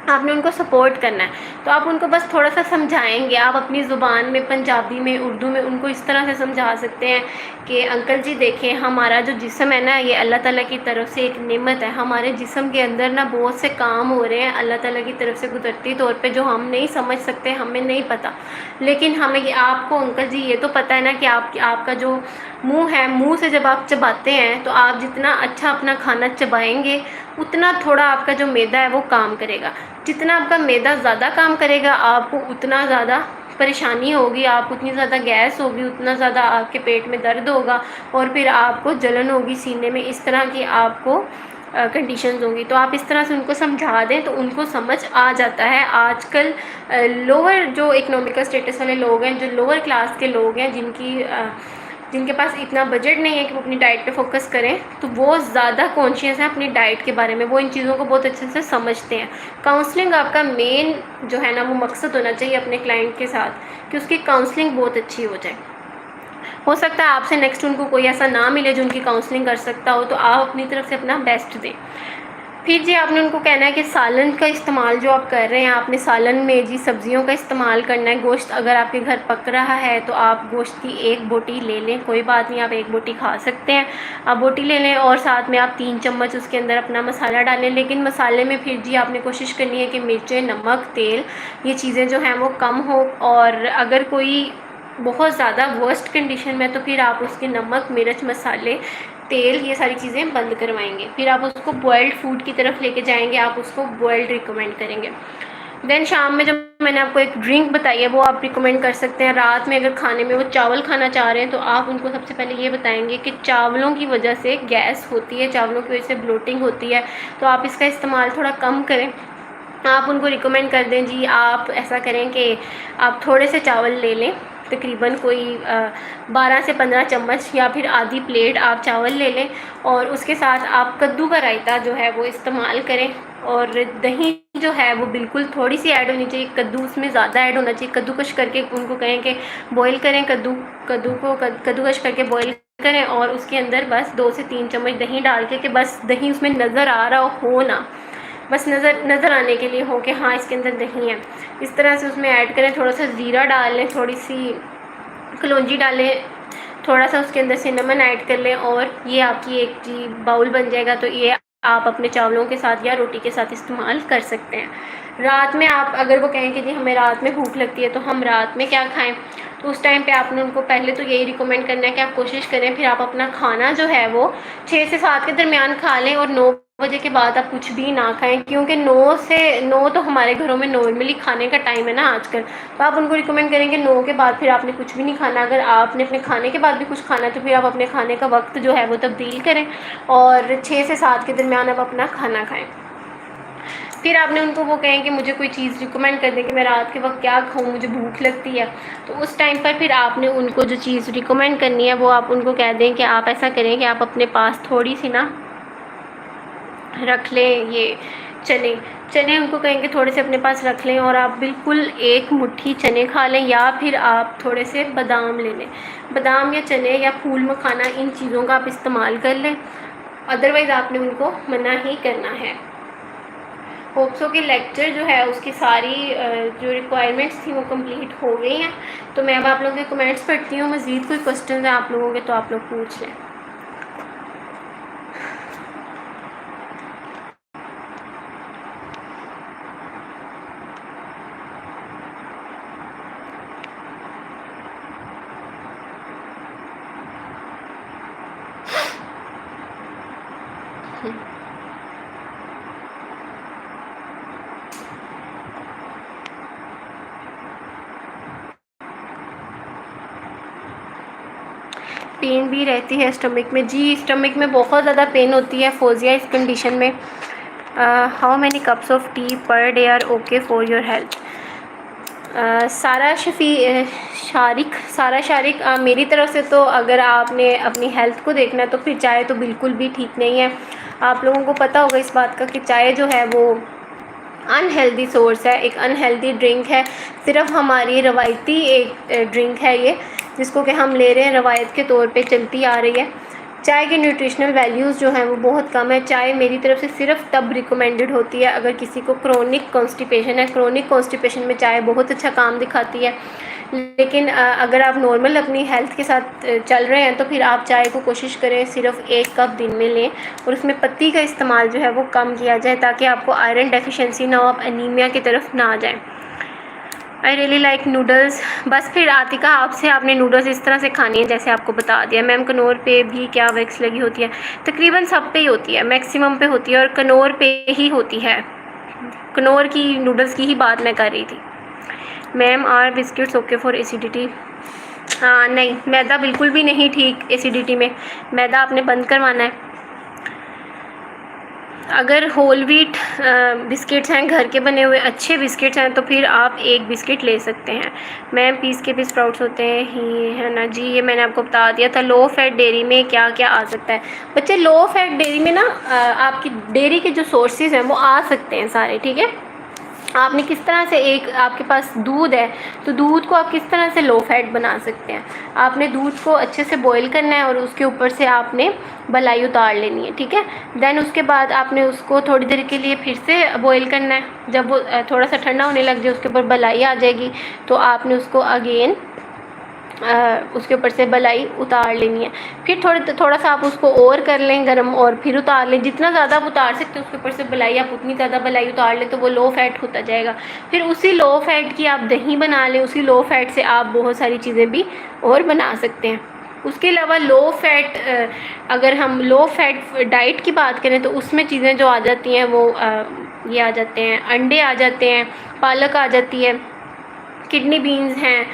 आपने उनको सपोर्ट करना है। तो आप उनको बस थोड़ा सा समझाएंगे, आप अपनी ज़ुबान में, पंजाबी में, उर्दू में उनको इस तरह से समझा सकते हैं कि अंकल जी देखें, हमारा जो जिस्म है ना ये अल्लाह ताला की तरफ से एक नेमत है। हमारे जिस्म के अंदर ना बहुत से काम हो रहे हैं अल्लाह ताला की तरफ से कुदरती तौर पे, जो हम नहीं समझ सकते, हमें नहीं पता। लेकिन हमें ये आपको अंकल जी ये तो पता है ना कि आपका जो मुँह है, मुँह से जब आप चबाते हैं तो आप जितना अच्छा अपना खाना चबाएँगे उतना थोड़ा आपका जो मैदा है वो काम करेगा। जितना आपका मैदा ज़्यादा काम करेगा आपको उतना ज़्यादा परेशानी होगी, आपको उतनी ज़्यादा गैस होगी, उतना ज़्यादा आपके पेट में दर्द होगा, और फिर आपको जलन होगी सीने में। इस तरह की आपको कंडीशंस होंगी। तो आप इस तरह से उनको समझा दें तो उनको समझ आ जाता है। आजकल लोअर जो इकोनॉमिकल स्टेटस वाले लोग हैं, जो लोअर क्लास के लोग हैं, जिनके पास इतना बजट नहीं है कि वो अपनी डाइट पे फोकस करें, तो वो ज़्यादा कॉन्शियस हैं अपनी डाइट के बारे में, वो इन चीज़ों को बहुत अच्छे से समझते हैं। काउंसलिंग आपका मेन जो है ना वो मकसद होना चाहिए अपने क्लाइंट के साथ कि उसकी काउंसलिंग बहुत अच्छी हो जाए। हो सकता है आपसे नेक्स्ट उनको कोई ऐसा ना मिले जो उनकी काउंसलिंग कर सकता हो, तो आप अपनी तरफ से अपना बेस्ट दें। फिर जी आपने उनको कहना है कि सालन का इस्तेमाल जो आप कर रहे हैं, आपने सालन में जी सब्जियों का इस्तेमाल करना है। गोश्त अगर आपके घर पक रहा है तो आप गोश्त की एक बोटी ले लें, कोई बात नहीं, आप एक बोटी खा सकते हैं। आप बोटी ले लें और साथ में आप 3 चम्मच उसके अंदर अपना मसाला डालें। लेकिन मसाले में फिर जी आपने कोशिश करनी है कि मिर्चें, नमक, तेल, ये चीज़ें जो हैं वो कम हो। और अगर कोई बहुत ज़्यादा वर्स्ट कंडीशन में तो फिर आप उसके नमक, मिर्च, मसाले, तेल, ये सारी चीज़ें बंद करवाएंगे। फिर आप उसको बॉयल्ड फूड की तरफ लेके जाएंगे, आप उसको बॉयल्ड रिकमेंड करेंगे। देन शाम में जो मैंने आपको एक ड्रिंक बताई है वो आप रिकमेंड कर सकते हैं। रात में अगर खाने में वो चावल खाना चाह रहे हैं तो आप उनको सबसे पहले ये बताएंगे कि चावलों की वजह से गैस होती है, चावलों की वजह से ब्लोटिंग होती है, तो आप इसका इस्तेमाल थोड़ा कम करें। आप उनको रिकमेंड कर दें जी, आप ऐसा करें कि आप थोड़े से चावल ले लें, तकरीबन कोई 12 से 15 चम्मच या फिर आधी प्लेट आप चावल ले लें और उसके साथ आप कद्दू का रायता जो है वो इस्तेमाल करें। और दही जो है वो बिल्कुल थोड़ी सी ऐड होनी चाहिए, कद्दू उसमें ज़्यादा ऐड होना चाहिए। कद्दूकश करके उनको कहें कि बॉईल करें, कद्दूकश करके बॉईल करें और उसके अंदर बस 2 से 3 चम्मच दही डाल के बस दही उसमें नज़र आ रहा हो ना, बस नज़र आने के लिए हो कि हाँ इसके अंदर दही है, इस तरह से उसमें ऐड करें। थोड़ा सा ज़ीरा डाल लें, थोड़ी सी कलौंजी डालें, थोड़ा सा उसके अंदर सिनेमन ऐड कर लें और ये आपकी एक जी बाउल बन जाएगा। तो ये आप अपने चावलों के साथ या रोटी के साथ इस्तेमाल कर सकते हैं। रात में आप अगर वो कहें कि जी हमें रात में भूख लगती है तो हम रात में क्या खाएं, तो उस टाइम पे आपने उनको पहले तो यही रिकमेंड करना है कि आप कोशिश करें फिर आप अपना खाना जो है वो 6 से 7 के दरमियान खा लें और 9 बजे के बाद आप कुछ भी ना खाएं, क्योंकि 9 से 9 तो हमारे घरों में नॉर्मली खाने का टाइम है ना आजकल। तो आप उनको रिकमेंड करेंगे 9 के बाद फिर आपने कुछ भी नहीं खाना। अगर आपने अपने खाने के बाद भी कुछ खाना है तो फिर आप अपने खाने का वक्त जो है वो तब्दील करें और 6 से 7 के दरमियान आप अपना खाना खाएँ। फिर आपने उनको वो कहें कि मुझे कोई चीज़ रिकमेंड कर दें कि मैं रात के वक्त क्या खाऊं, मुझे भूख लगती है। तो उस टाइम पर फिर आपने उनको जो चीज़ रिकमेंड करनी है वो आप उनको कह दें कि आप ऐसा करें कि आप अपने पास थोड़ी सी ना रख लें, ये चने उनको कहेंगे थोड़े से अपने पास रख लें और आप बिल्कुल एक मुट्ठी चने खा लें या फिर आप थोड़े से बादाम ले लें। बादाम या चने या फूल मखाना, इन चीज़ों का आप इस्तेमाल कर लें, अदरवाइज़ आपने उनको मना ही करना है। होप्सो के लेक्चर जो है उसकी सारी जो रिक्वायरमेंट्स थी वो कंप्लीट हो गई हैं। तो मैं अब आप लोगों के कमेंट्स पढ़ती हूँ, मज़ीद कोई क्वेश्चन है आप लोगों के तो आप लोग पूछ लें। पेन भी रहती है स्टमक में? जी स्टमक में बहुत ज़्यादा पेन होती है फ़ोजिया इस कंडीशन में। How many cups of tea per day are okay for your health? Sara Shariq मेरी तरफ से तो अगर आपने अपनी हेल्थ को देखना है तो फिर चाय तो बिल्कुल भी ठीक नहीं है। आप लोगों को पता होगा इस बात का कि चाय जो है वो अनहेल्दी सोर्स है, एक अनहेल्दी ड्रिंक है। सिर्फ हमारी रवायती एक ड्रिंक है ये, जिसको कि हम ले रहे हैं, रवायत के तौर पे चलती आ रही है। चाय के न्यूट्रिशनल वैल्यूज़ जो हैं वो बहुत कम है। चाय मेरी तरफ से सिर्फ तब रिकमेंडेड होती है अगर किसी को क्रोनिक कॉन्स्टिपेशन है। क्रोनिक कॉन्स्टिपेशन में चाय बहुत अच्छा काम दिखाती है। लेकिन अगर आप नॉर्मल अपनी हेल्थ के साथ चल रहे हैं तो फिर आप चाय को कोशिश करें सिर्फ 1 कप दिन में लें और उसमें पत्ती का इस्तेमाल जो है वो कम किया जाए ताकि आपको आयरन डेफिशिएंसी ना हो, आप एनीमिया की तरफ ना आ जाएं। I really like noodles. बस फिर आतिका आपसे आपने नूडल्स इस तरह से खानी है जैसे आपको बता दिया। मैम कनौर पे भी क्या वैक्स लगी होती है? तकरीबन सब पे ही होती है, मैक्सिमम पे होती है और कनौर पे ही होती है। कनौर की नूडल्स की ही बात मैं कर रही थी। Ma'am are biscuits okay for acidity? हाँ नहीं, मैदा बिल्कुल भी नहीं ठीक एसिडिटी में, मैदा आपने बंद करवाना है। अगर होल व्हीट बिस्किट्स हैं, घर के बने हुए अच्छे बिस्किट्स हैं तो फिर आप 1 बिस्किट ले सकते हैं। मैम पीस के भी स्प्राउट्स होते हैं ही है ना? जी ये मैंने आपको बता दिया था। लो फैट डेयरी में क्या क्या आ सकता है बच्चे? लो फैट डेयरी में ना आपकी डेयरी के जो सोर्सेज हैं वो आ सकते हैं सारे, ठीक है। आपने किस तरह से, एक आपके पास दूध है तो दूध को आप किस तरह से लो फैट बना सकते हैं। आपने दूध को अच्छे से बॉईल करना है और उसके ऊपर से आपने मलाई उतार लेनी है, ठीक है। देन उसके बाद आपने उसको थोड़ी देर के लिए फिर से बॉईल करना है। जब वो थोड़ा सा ठंडा होने लग जाए, उसके ऊपर मलाई आ जाएगी, तो आपने उसको अगेन उसके ऊपर से मलाई उतार लेनी है। फिर थोड़ा सा आप उसको और कर लें गरम और फिर उतार लें। जितना ज़्यादा आप उतार सकते हैं उसके ऊपर से मलाई, आप उतनी ज़्यादा मलाई उतार लें तो वो लो फैट होता जाएगा। फिर उसी लो फैट की आप दही बना लें, उसी लो फैट से आप बहुत सारी चीज़ें भी और बना सकते हैं। उसके अलावा लो फैट, अगर हम लो फैट डाइट की बात करें तो उसमें चीज़ें जो आ जाती हैं वो ये आ जाते हैं, अंडे आ जाते हैं, पालक आ जाती है, किडनी बीन्स हैं,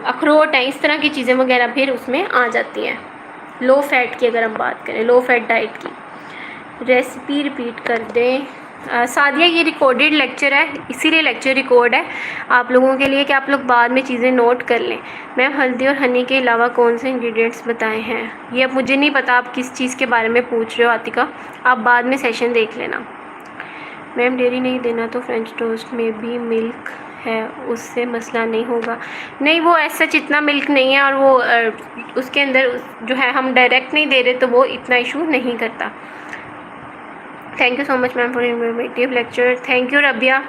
अखरोट हैं, इस तरह की चीज़ें वगैरह फिर उसमें आ जाती हैं लो फैट की। अगर हम बात करें लो फैट डाइट की। रेसिपी रिपीट कर दें। सादिया, ये रिकॉर्डेड लेक्चर है, इसीलिए लेक्चर रिकॉर्ड है आप लोगों के लिए कि आप लोग बाद में चीज़ें नोट कर लें। मैम, हल्दी और हनी के अलावा कौन से इंग्रेडिएंट्स बताए हैं? ये अब मुझे नहीं पता आप किस चीज़ के बारे में पूछ रहे हो आतिका, आप बाद में सेशन देख लेना। मैम, डेयरी नहीं देना तो फ्रेंच टोस्ट में भी मिल्क है, उससे मसला नहीं होगा? नहीं, वो ऐसा इतना मिल्क नहीं है, और वो उसके अंदर जो है हम डायरेक्ट नहीं दे रहे तो वो इतना इशू नहीं करता। Thank you so much ma'am for informative lecture. Thank you Rabia.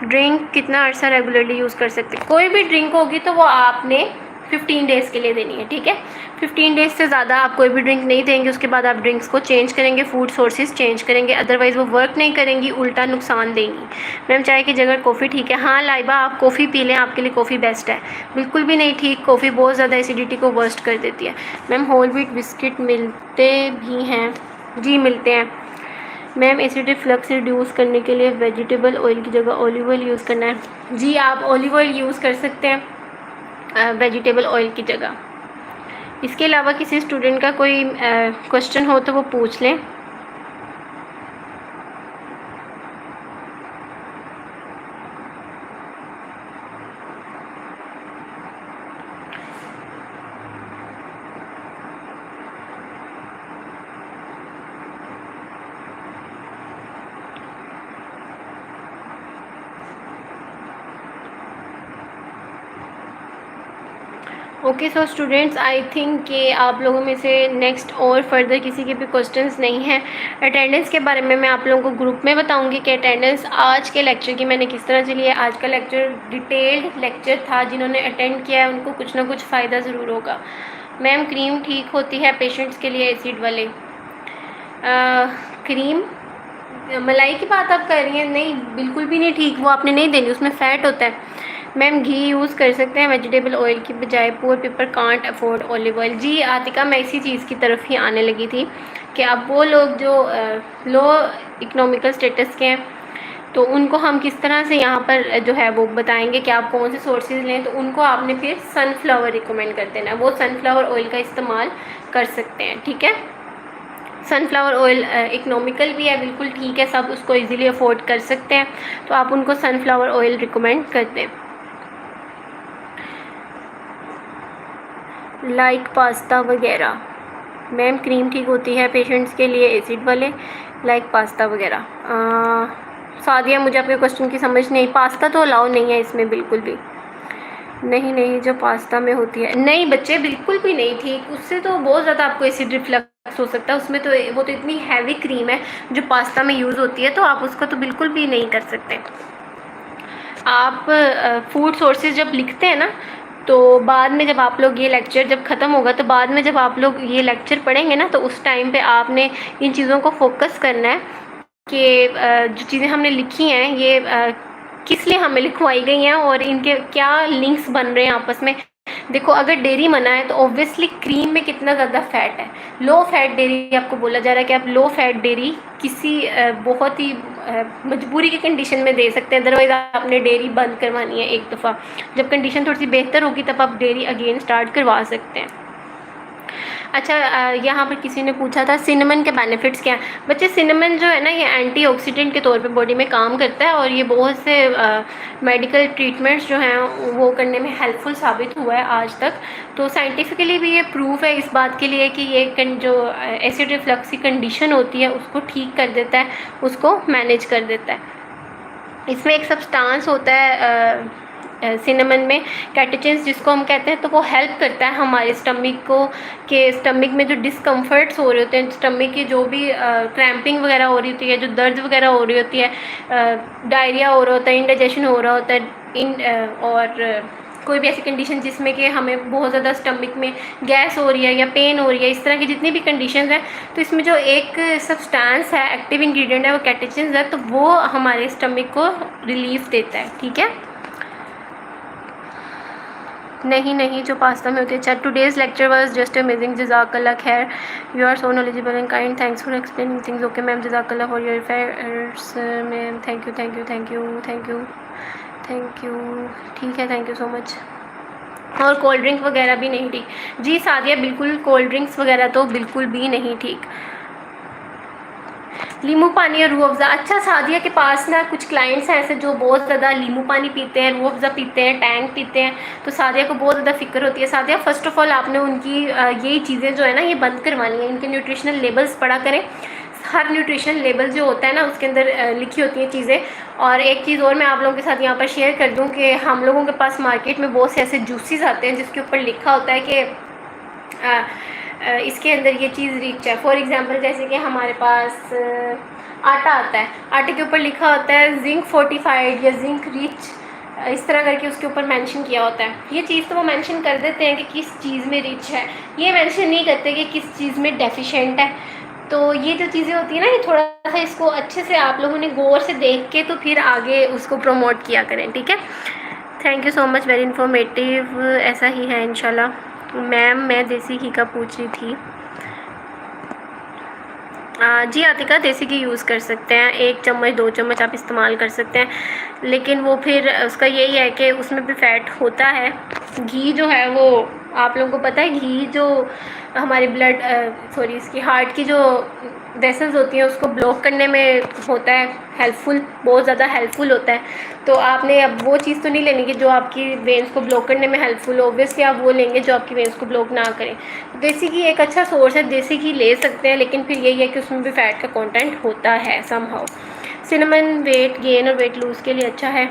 Drink कितना अर्सा रेगुलरली यूज़ कर सकते हैं? कोई भी ड्रिंक होगी तो वो आपने 15 डेज़ के लिए देनी है, ठीक है। 15 डेज़ से ज़्यादा आप कोई भी ड्रिंक नहीं देंगे, उसके बाद आप ड्रिंक्स को चेंज करेंगे, फूड सोर्सेज चेंज करेंगे, अदरवाइज़ वो वर्क नहीं करेंगी, उल्टा नुकसान देंगी। मैम, चाय की जगह कॉफ़ी ठीक है? हाँ लाइबा, आप कॉफ़ी पी लें, आपके लिए कॉफ़ी बेस्ट है। बिल्कुल भी नहीं ठीक, कॉफ़ी बहुत ज़्यादा एसिडिटी को बर्स्ट कर देती है। मैम, होल व्हीट बिस्किट मिलते भी हैं? जी मिलते हैं। मैम, एसिड रिफ्लक्स रिड्यूस करने के लिए वेजिटेबल ऑयल की जगह ऑलिव ऑयल यूज़ करना है? जी, आप ऑलिव ऑयल यूज़ कर सकते हैं वेजिटेबल ऑयल की जगह। इसके अलावा किसी स्टूडेंट का कोई क्वेश्चन हो तो वो पूछ लें। Okay, so students, I think कि आप लोगों में से नेक्स्ट और फर्दर किसी के भी क्वेश्चंस नहीं हैं। अटेंडेंस के बारे में मैं आप लोगों को ग्रुप में बताऊंगी कि अटेंडेंस आज के लेक्चर की मैंने किस तरह से लिया। आज का लेक्चर डिटेल्ड लेक्चर था, जिन्होंने अटेंड किया है उनको कुछ ना कुछ फ़ायदा ज़रूर होगा। मैम, क्रीम ठीक होती है पेशेंट्स के लिए एसिड वाले? क्रीम, मलाई की बात आप कर रही हैं? नहीं, बिल्कुल भी नहीं ठीक, वो आपने नहीं देनी, उसमें फ़ैट होता है। मैम, घी यूज़ कर सकते हैं वेजिटेबल ऑयल की बजाय? Poor people can't afford olive oil. जी आतिका, मैं इसी चीज़ की तरफ ही आने लगी थी कि अब वो लोग जो लो इकोनॉमिकल स्टेटस के हैं तो उनको हम किस तरह से यहाँ पर जो है वो बताएंगे कि आप कौन से सोर्सेज लें। तो उनको आपने फिर सनफ्लावर रिकमेंड कर देना, वो सनफ्लावर ऑयल का इस्तेमाल कर सकते हैं, ठीक है। सनफ्लावर ऑयल इकोनॉमिकल भी है, बिल्कुल ठीक है, सब उसको इजीली अफोर्ड कर सकते हैं, तो आप उनको सनफ्लावर ऑयल रिकमेंड करते हैं। लाइक पास्ता वगैरह? मैम, क्रीम ठीक होती है पेशेंट्स के लिए एसिड वाले, लाइक पास्ता वगैरह? सादिया, मुझे आपके क्वेश्चन की समझ नहीं। पास्ता तो अलाउ नहीं है इसमें बिल्कुल भी नहीं, जो पास्ता में होती है। नहीं बच्चे, बिल्कुल भी नहीं ठीक, उससे तो बहुत ज़्यादा आपको एसिड रिफ्लक्स हो सकता है। उसमें तो वो तो इतनी हैवी क्रीम है जो पास्ता में यूज़ होती है, तो आप उसको तो बिल्कुल भी नहीं कर सकते। आप फूड सोर्सेज जब लिखते हैं ना, तो बाद में जब आप लोग ये लेक्चर जब ख़त्म होगा तो बाद में जब आप लोग ये लेक्चर पढ़ेंगे ना, तो उस टाइम पे आपने इन चीज़ों को फोकस करना है कि जो चीज़ें हमने लिखी हैं ये किस लिए हमें लिखवाई गई हैं और इनके क्या लिंक्स बन रहे हैं आपस में। देखो, अगर डेयरी मना है तो ऑब्वियसली क्रीम में कितना ज़्यादा फैट है। लो फैट डेयरी आपको बोला जा रहा है कि आप लो फैट डेयरी किसी बहुत ही मजबूरी की कंडीशन में दे सकते हैं, अदरवाइज़ आपने डेयरी बंद करवानी है एक दफ़ा। जब कंडीशन थोड़ी सी बेहतर होगी तब आप डेयरी अगेन स्टार्ट करवा सकते हैं। अच्छा, यहाँ पर किसी ने पूछा था सिनेमन के बेनिफिट्स क्या हैं। बच्चे, सिनेमन जो है ना, ये एंटीऑक्सीडेंट के तौर पे बॉडी में काम करता है और ये बहुत से मेडिकल ट्रीटमेंट्स जो हैं वो करने में हेल्पफुल साबित हुआ है आज तक। तो साइंटिफिकली भी ये प्रूफ है इस बात के लिए कि ये जो एसिड रिफ्लक्स की कंडीशन होती है उसको ठीक कर देता है, उसको मैनेज कर देता है। इसमें एक सब्सटेंस होता है सिनेमन में, कैटेचिन्स जिसको हम कहते हैं, तो वो हेल्प करता है हमारे स्टमक को, कि स्टमक में जो डिस्कम्फर्ट्स हो रहे होते हैं, स्टमक की जो भी क्रैम्पिंग वगैरह हो रही होती है, जो दर्द वगैरह हो रही होती है, डायरिया हो रहा होता है, इंडाइजेशन हो रहा होता है, और कोई भी ऐसी कंडीशन जिसमें कि हमें बहुत ज़्यादा स्टमक में गैस हो रही है या पेन हो रही है, इस तरह की जितनी भी कंडीशंस हैं, तो इसमें जो एक सब्सटेंस है, एक्टिव इंग्रेडिएंट है, वो कैटेचिन्स है, तो वो हमारे स्टमक को रिलीफ देता है। ठीक है, नहीं जो पास्ता में होती है। अच्छा, today's lecture was just amazing, जज़ाकल्लाह खैर, you are so knowledgeable and kind, thanks for explaining things. Okay ma'am, जज़ाकल्लाह for your efforts ma'am, thank you. ठीक है, थैंक यू सो मच। और कोल्ड ड्रिंक वगैरह भी नहीं ठीक जी सादिया, बिल्कुल कोल्ड ड्रिंक्स वगैरह तो बिल्कुल भी नहीं ठीक। नींबू पानी और रूह अफ़ज़ा। अच्छा, सादिया के पास ना कुछ क्लाइंट्स हैं ऐसे जो बहुत ज़्यादा नींबू पानी पीते हैं, रूह अफ़ज़ा पीते हैं, टैंक पीते हैं, तो सादिया को बहुत ज़्यादा फ़िक्र होती है। सादिया, फ़र्स्ट ऑफ़ ऑल आपने उनकी यही चीज़ें जो है ना ये बंद करवानी है। इनके न्यूट्रिशनल लेबल्स पढ़ा करें, हर न्यूट्रिशन लेबल जो होता है ना उसके अंदर लिखी होती हैं चीज़ें। और एक चीज़ और मैं आप लोगों के साथ यहाँ पर शेयर कर दूँ कि हम लोगों के पास मार्केट में बहुत से ऐसे जूसेस आते हैं जिसके ऊपर लिखा होता है कि इसके अंदर ये चीज़ रिच है। फॉर एग्ज़ाम्पल जैसे कि हमारे पास आटा आता है, आटे के ऊपर लिखा होता है जिंक फोर्टिफाइड या जिंक रिच, इस तरह करके उसके ऊपर मेंशन किया होता है। ये चीज़ तो वो मेंशन कर देते हैं कि किस चीज़ में रिच है, ये मेंशन नहीं करते कि किस चीज़ में डेफिशिएंट है। तो ये जो चीज़ें होती हैं ना, ये थोड़ा सा इसको अच्छे से आप लोगों ने गौर से देख के तो फिर आगे उसको प्रमोट किया करें। ठीक है, thank you so much, very informative. ऐसा ही है इंशाल्लाह। मैम, मैं देसी घी का पूछ रही थी। जी आतिका, देसी घी यूज़ कर सकते हैं, 1 चम्मच 2 चम्मच आप इस्तेमाल कर सकते हैं, लेकिन वो फिर उसका यही है कि उसमें भी फ़ैट होता है। घी जो है वो आप लोगों को पता है, घी जो हमारे इसकी हार्ट की जो वेसल्स होती हैं उसको ब्लॉक करने में होता है हेल्पफुल, बहुत ज़्यादा हेल्पफुल होता है। तो आपने अब वो चीज़ तो नहीं लेनी कि जो आपकी वेन्स को ब्लॉक करने में हेल्पफुल हो, ऑब्वियसली आप वो लेंगे जो आपकी वेन्स को ब्लॉक ना करें। देसी घी एक अच्छा सोर्स है, देसी घी ले सकते हैं, लेकिन फिर यही है कि उसमें भी फ़ैट का कंटेंट होता है समहाउ। सिनेमन वेट गेन और वेट लूज़ के लिए अच्छा है।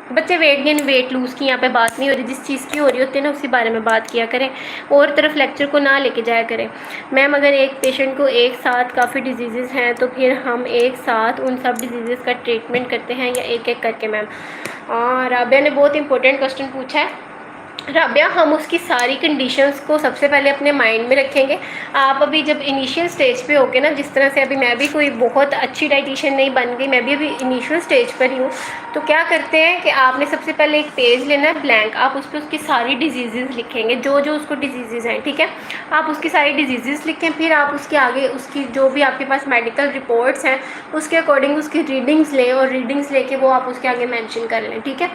बच्चे वेट गेन वेट लूज़ की यहाँ पे बात नहीं हो रही, जिस चीज़ की हो रही होती है ना उसी बारे में बात किया करें, और तरफ लेक्चर को ना लेके जाया करें। मैम, अगर एक पेशेंट को एक साथ काफ़ी डिजीज़ हैं तो फिर हम एक साथ उन सब डिजीज़ का ट्रीटमेंट करते हैं या एक एक करके? मैम, राबिया ने बहुत इंपॉर्टेंट क्वेश्चन पूछा है। राबिया, हम उसकी सारी कंडीशंस को सबसे पहले अपने माइंड में रखेंगे। आप अभी जब इनिशियल स्टेज पे होगे ना, जिस तरह से अभी मैं भी कोई बहुत अच्छी डाइटिशियन नहीं बन गई, मैं भी अभी इनिशियल स्टेज पर ही हूँ, तो क्या करते हैं कि आपने सबसे पहले एक पेज लेना है ब्लैंक, आप उस पर उसकी सारी डिजीज़ लिखेंगे, जो जो उसको डिजीज़ हैं। ठीक है, आप उसकी सारी डिजीज़ लिखें, फिर आप उसके आगे उसकी जो भी आपके पास मेडिकल रिपोर्ट्स हैं उसके अकॉर्डिंग उसकी रीडिंग्स लें, और रीडिंग्स लेके वो आप उसके आगे मेंशन कर लें। ठीक है,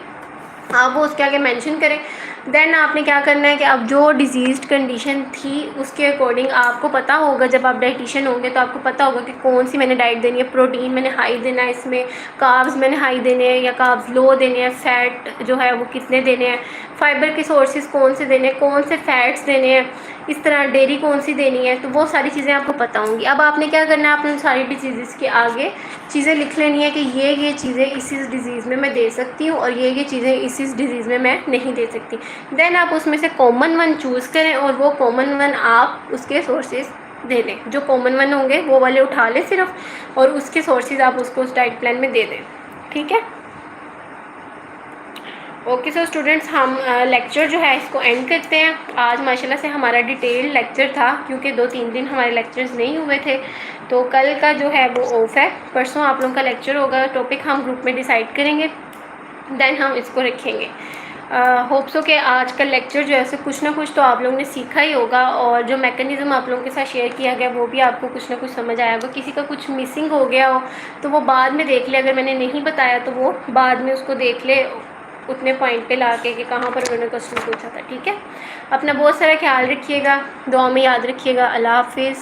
आप वो उसके आगे मेंशन करें। देन आपने क्या करना है कि अब जो डिजीज़्ड कंडीशन थी उसके अकॉर्डिंग आपको पता होगा, जब आप डाइटिशियन होंगे तो आपको पता होगा कि कौन सी मैंने डाइट देनी है। प्रोटीन मैंने हाई देना है, इसमें कार्ब्स मैंने हाई देने हैं या कार्ब्स लो देने हैं, फ़ैट जो है वो कितने देने हैं, फाइबर के सोर्सेज कौन से देने हैं, कौन से फ़ैट्स देने हैं, इस तरह डेयरी कौन सी देनी है, तो वो सारी चीज़ें आपको पता होंगी। अब आपने क्या करना है, आपने उन सारी डिजीज़ के आगे चीज़ें लिख लेनी है कि ये चीज़ें इस डिज़ीज़ में मैं दे सकती हूँ और ये चीज़ें इस डिज़ीज़ में मैं नहीं दे सकती। देन आप उसमें से कॉमन वन चूज़ करें और वो कॉमन वन आप उसके सोर्सेज दे दें, जो कॉमन वन होंगे वो वाले उठा लें सिर्फ, और उसके सोर्सेज आप उसको उस डाइट प्लान में दे दें। ठीक है, ओके। सो स्टूडेंट्स, हम लेक्चर जो है इसको एंड करते हैं। आज माशाल्लाह से हमारा डिटेल लेक्चर था, क्योंकि 2-3 दिन हमारे लेक्चर्स नहीं हुए थे, तो कल का जो है वो ऑफ है, परसों आप लोगों का लेक्चर होगा। टॉपिक हम ग्रुप में डिसाइड करेंगे, देन हम इसको रखेंगे। होप्सो के आज का लेक्चर जो है सो कुछ ना कुछ तो आप लोगों ने सीखा ही होगा, और जो मैकेनिज़्म आप लोगों के साथ शेयर किया गया वो भी आपको कुछ ना कुछ समझ आया होगा। किसी का कुछ मिसिंग हो गया हो तो वो बाद में देख ले, अगर मैंने नहीं बताया तो वो बाद में उसको देख ले उतने पॉइंट पे ला के कि कहाँ पर उन्होंने क्वेश्चन पूछा था। ठीक है, अपना बहुत सारा ख्याल रखिएगा, दुआ में याद रखिएगा। अल्लाह हाफिज़।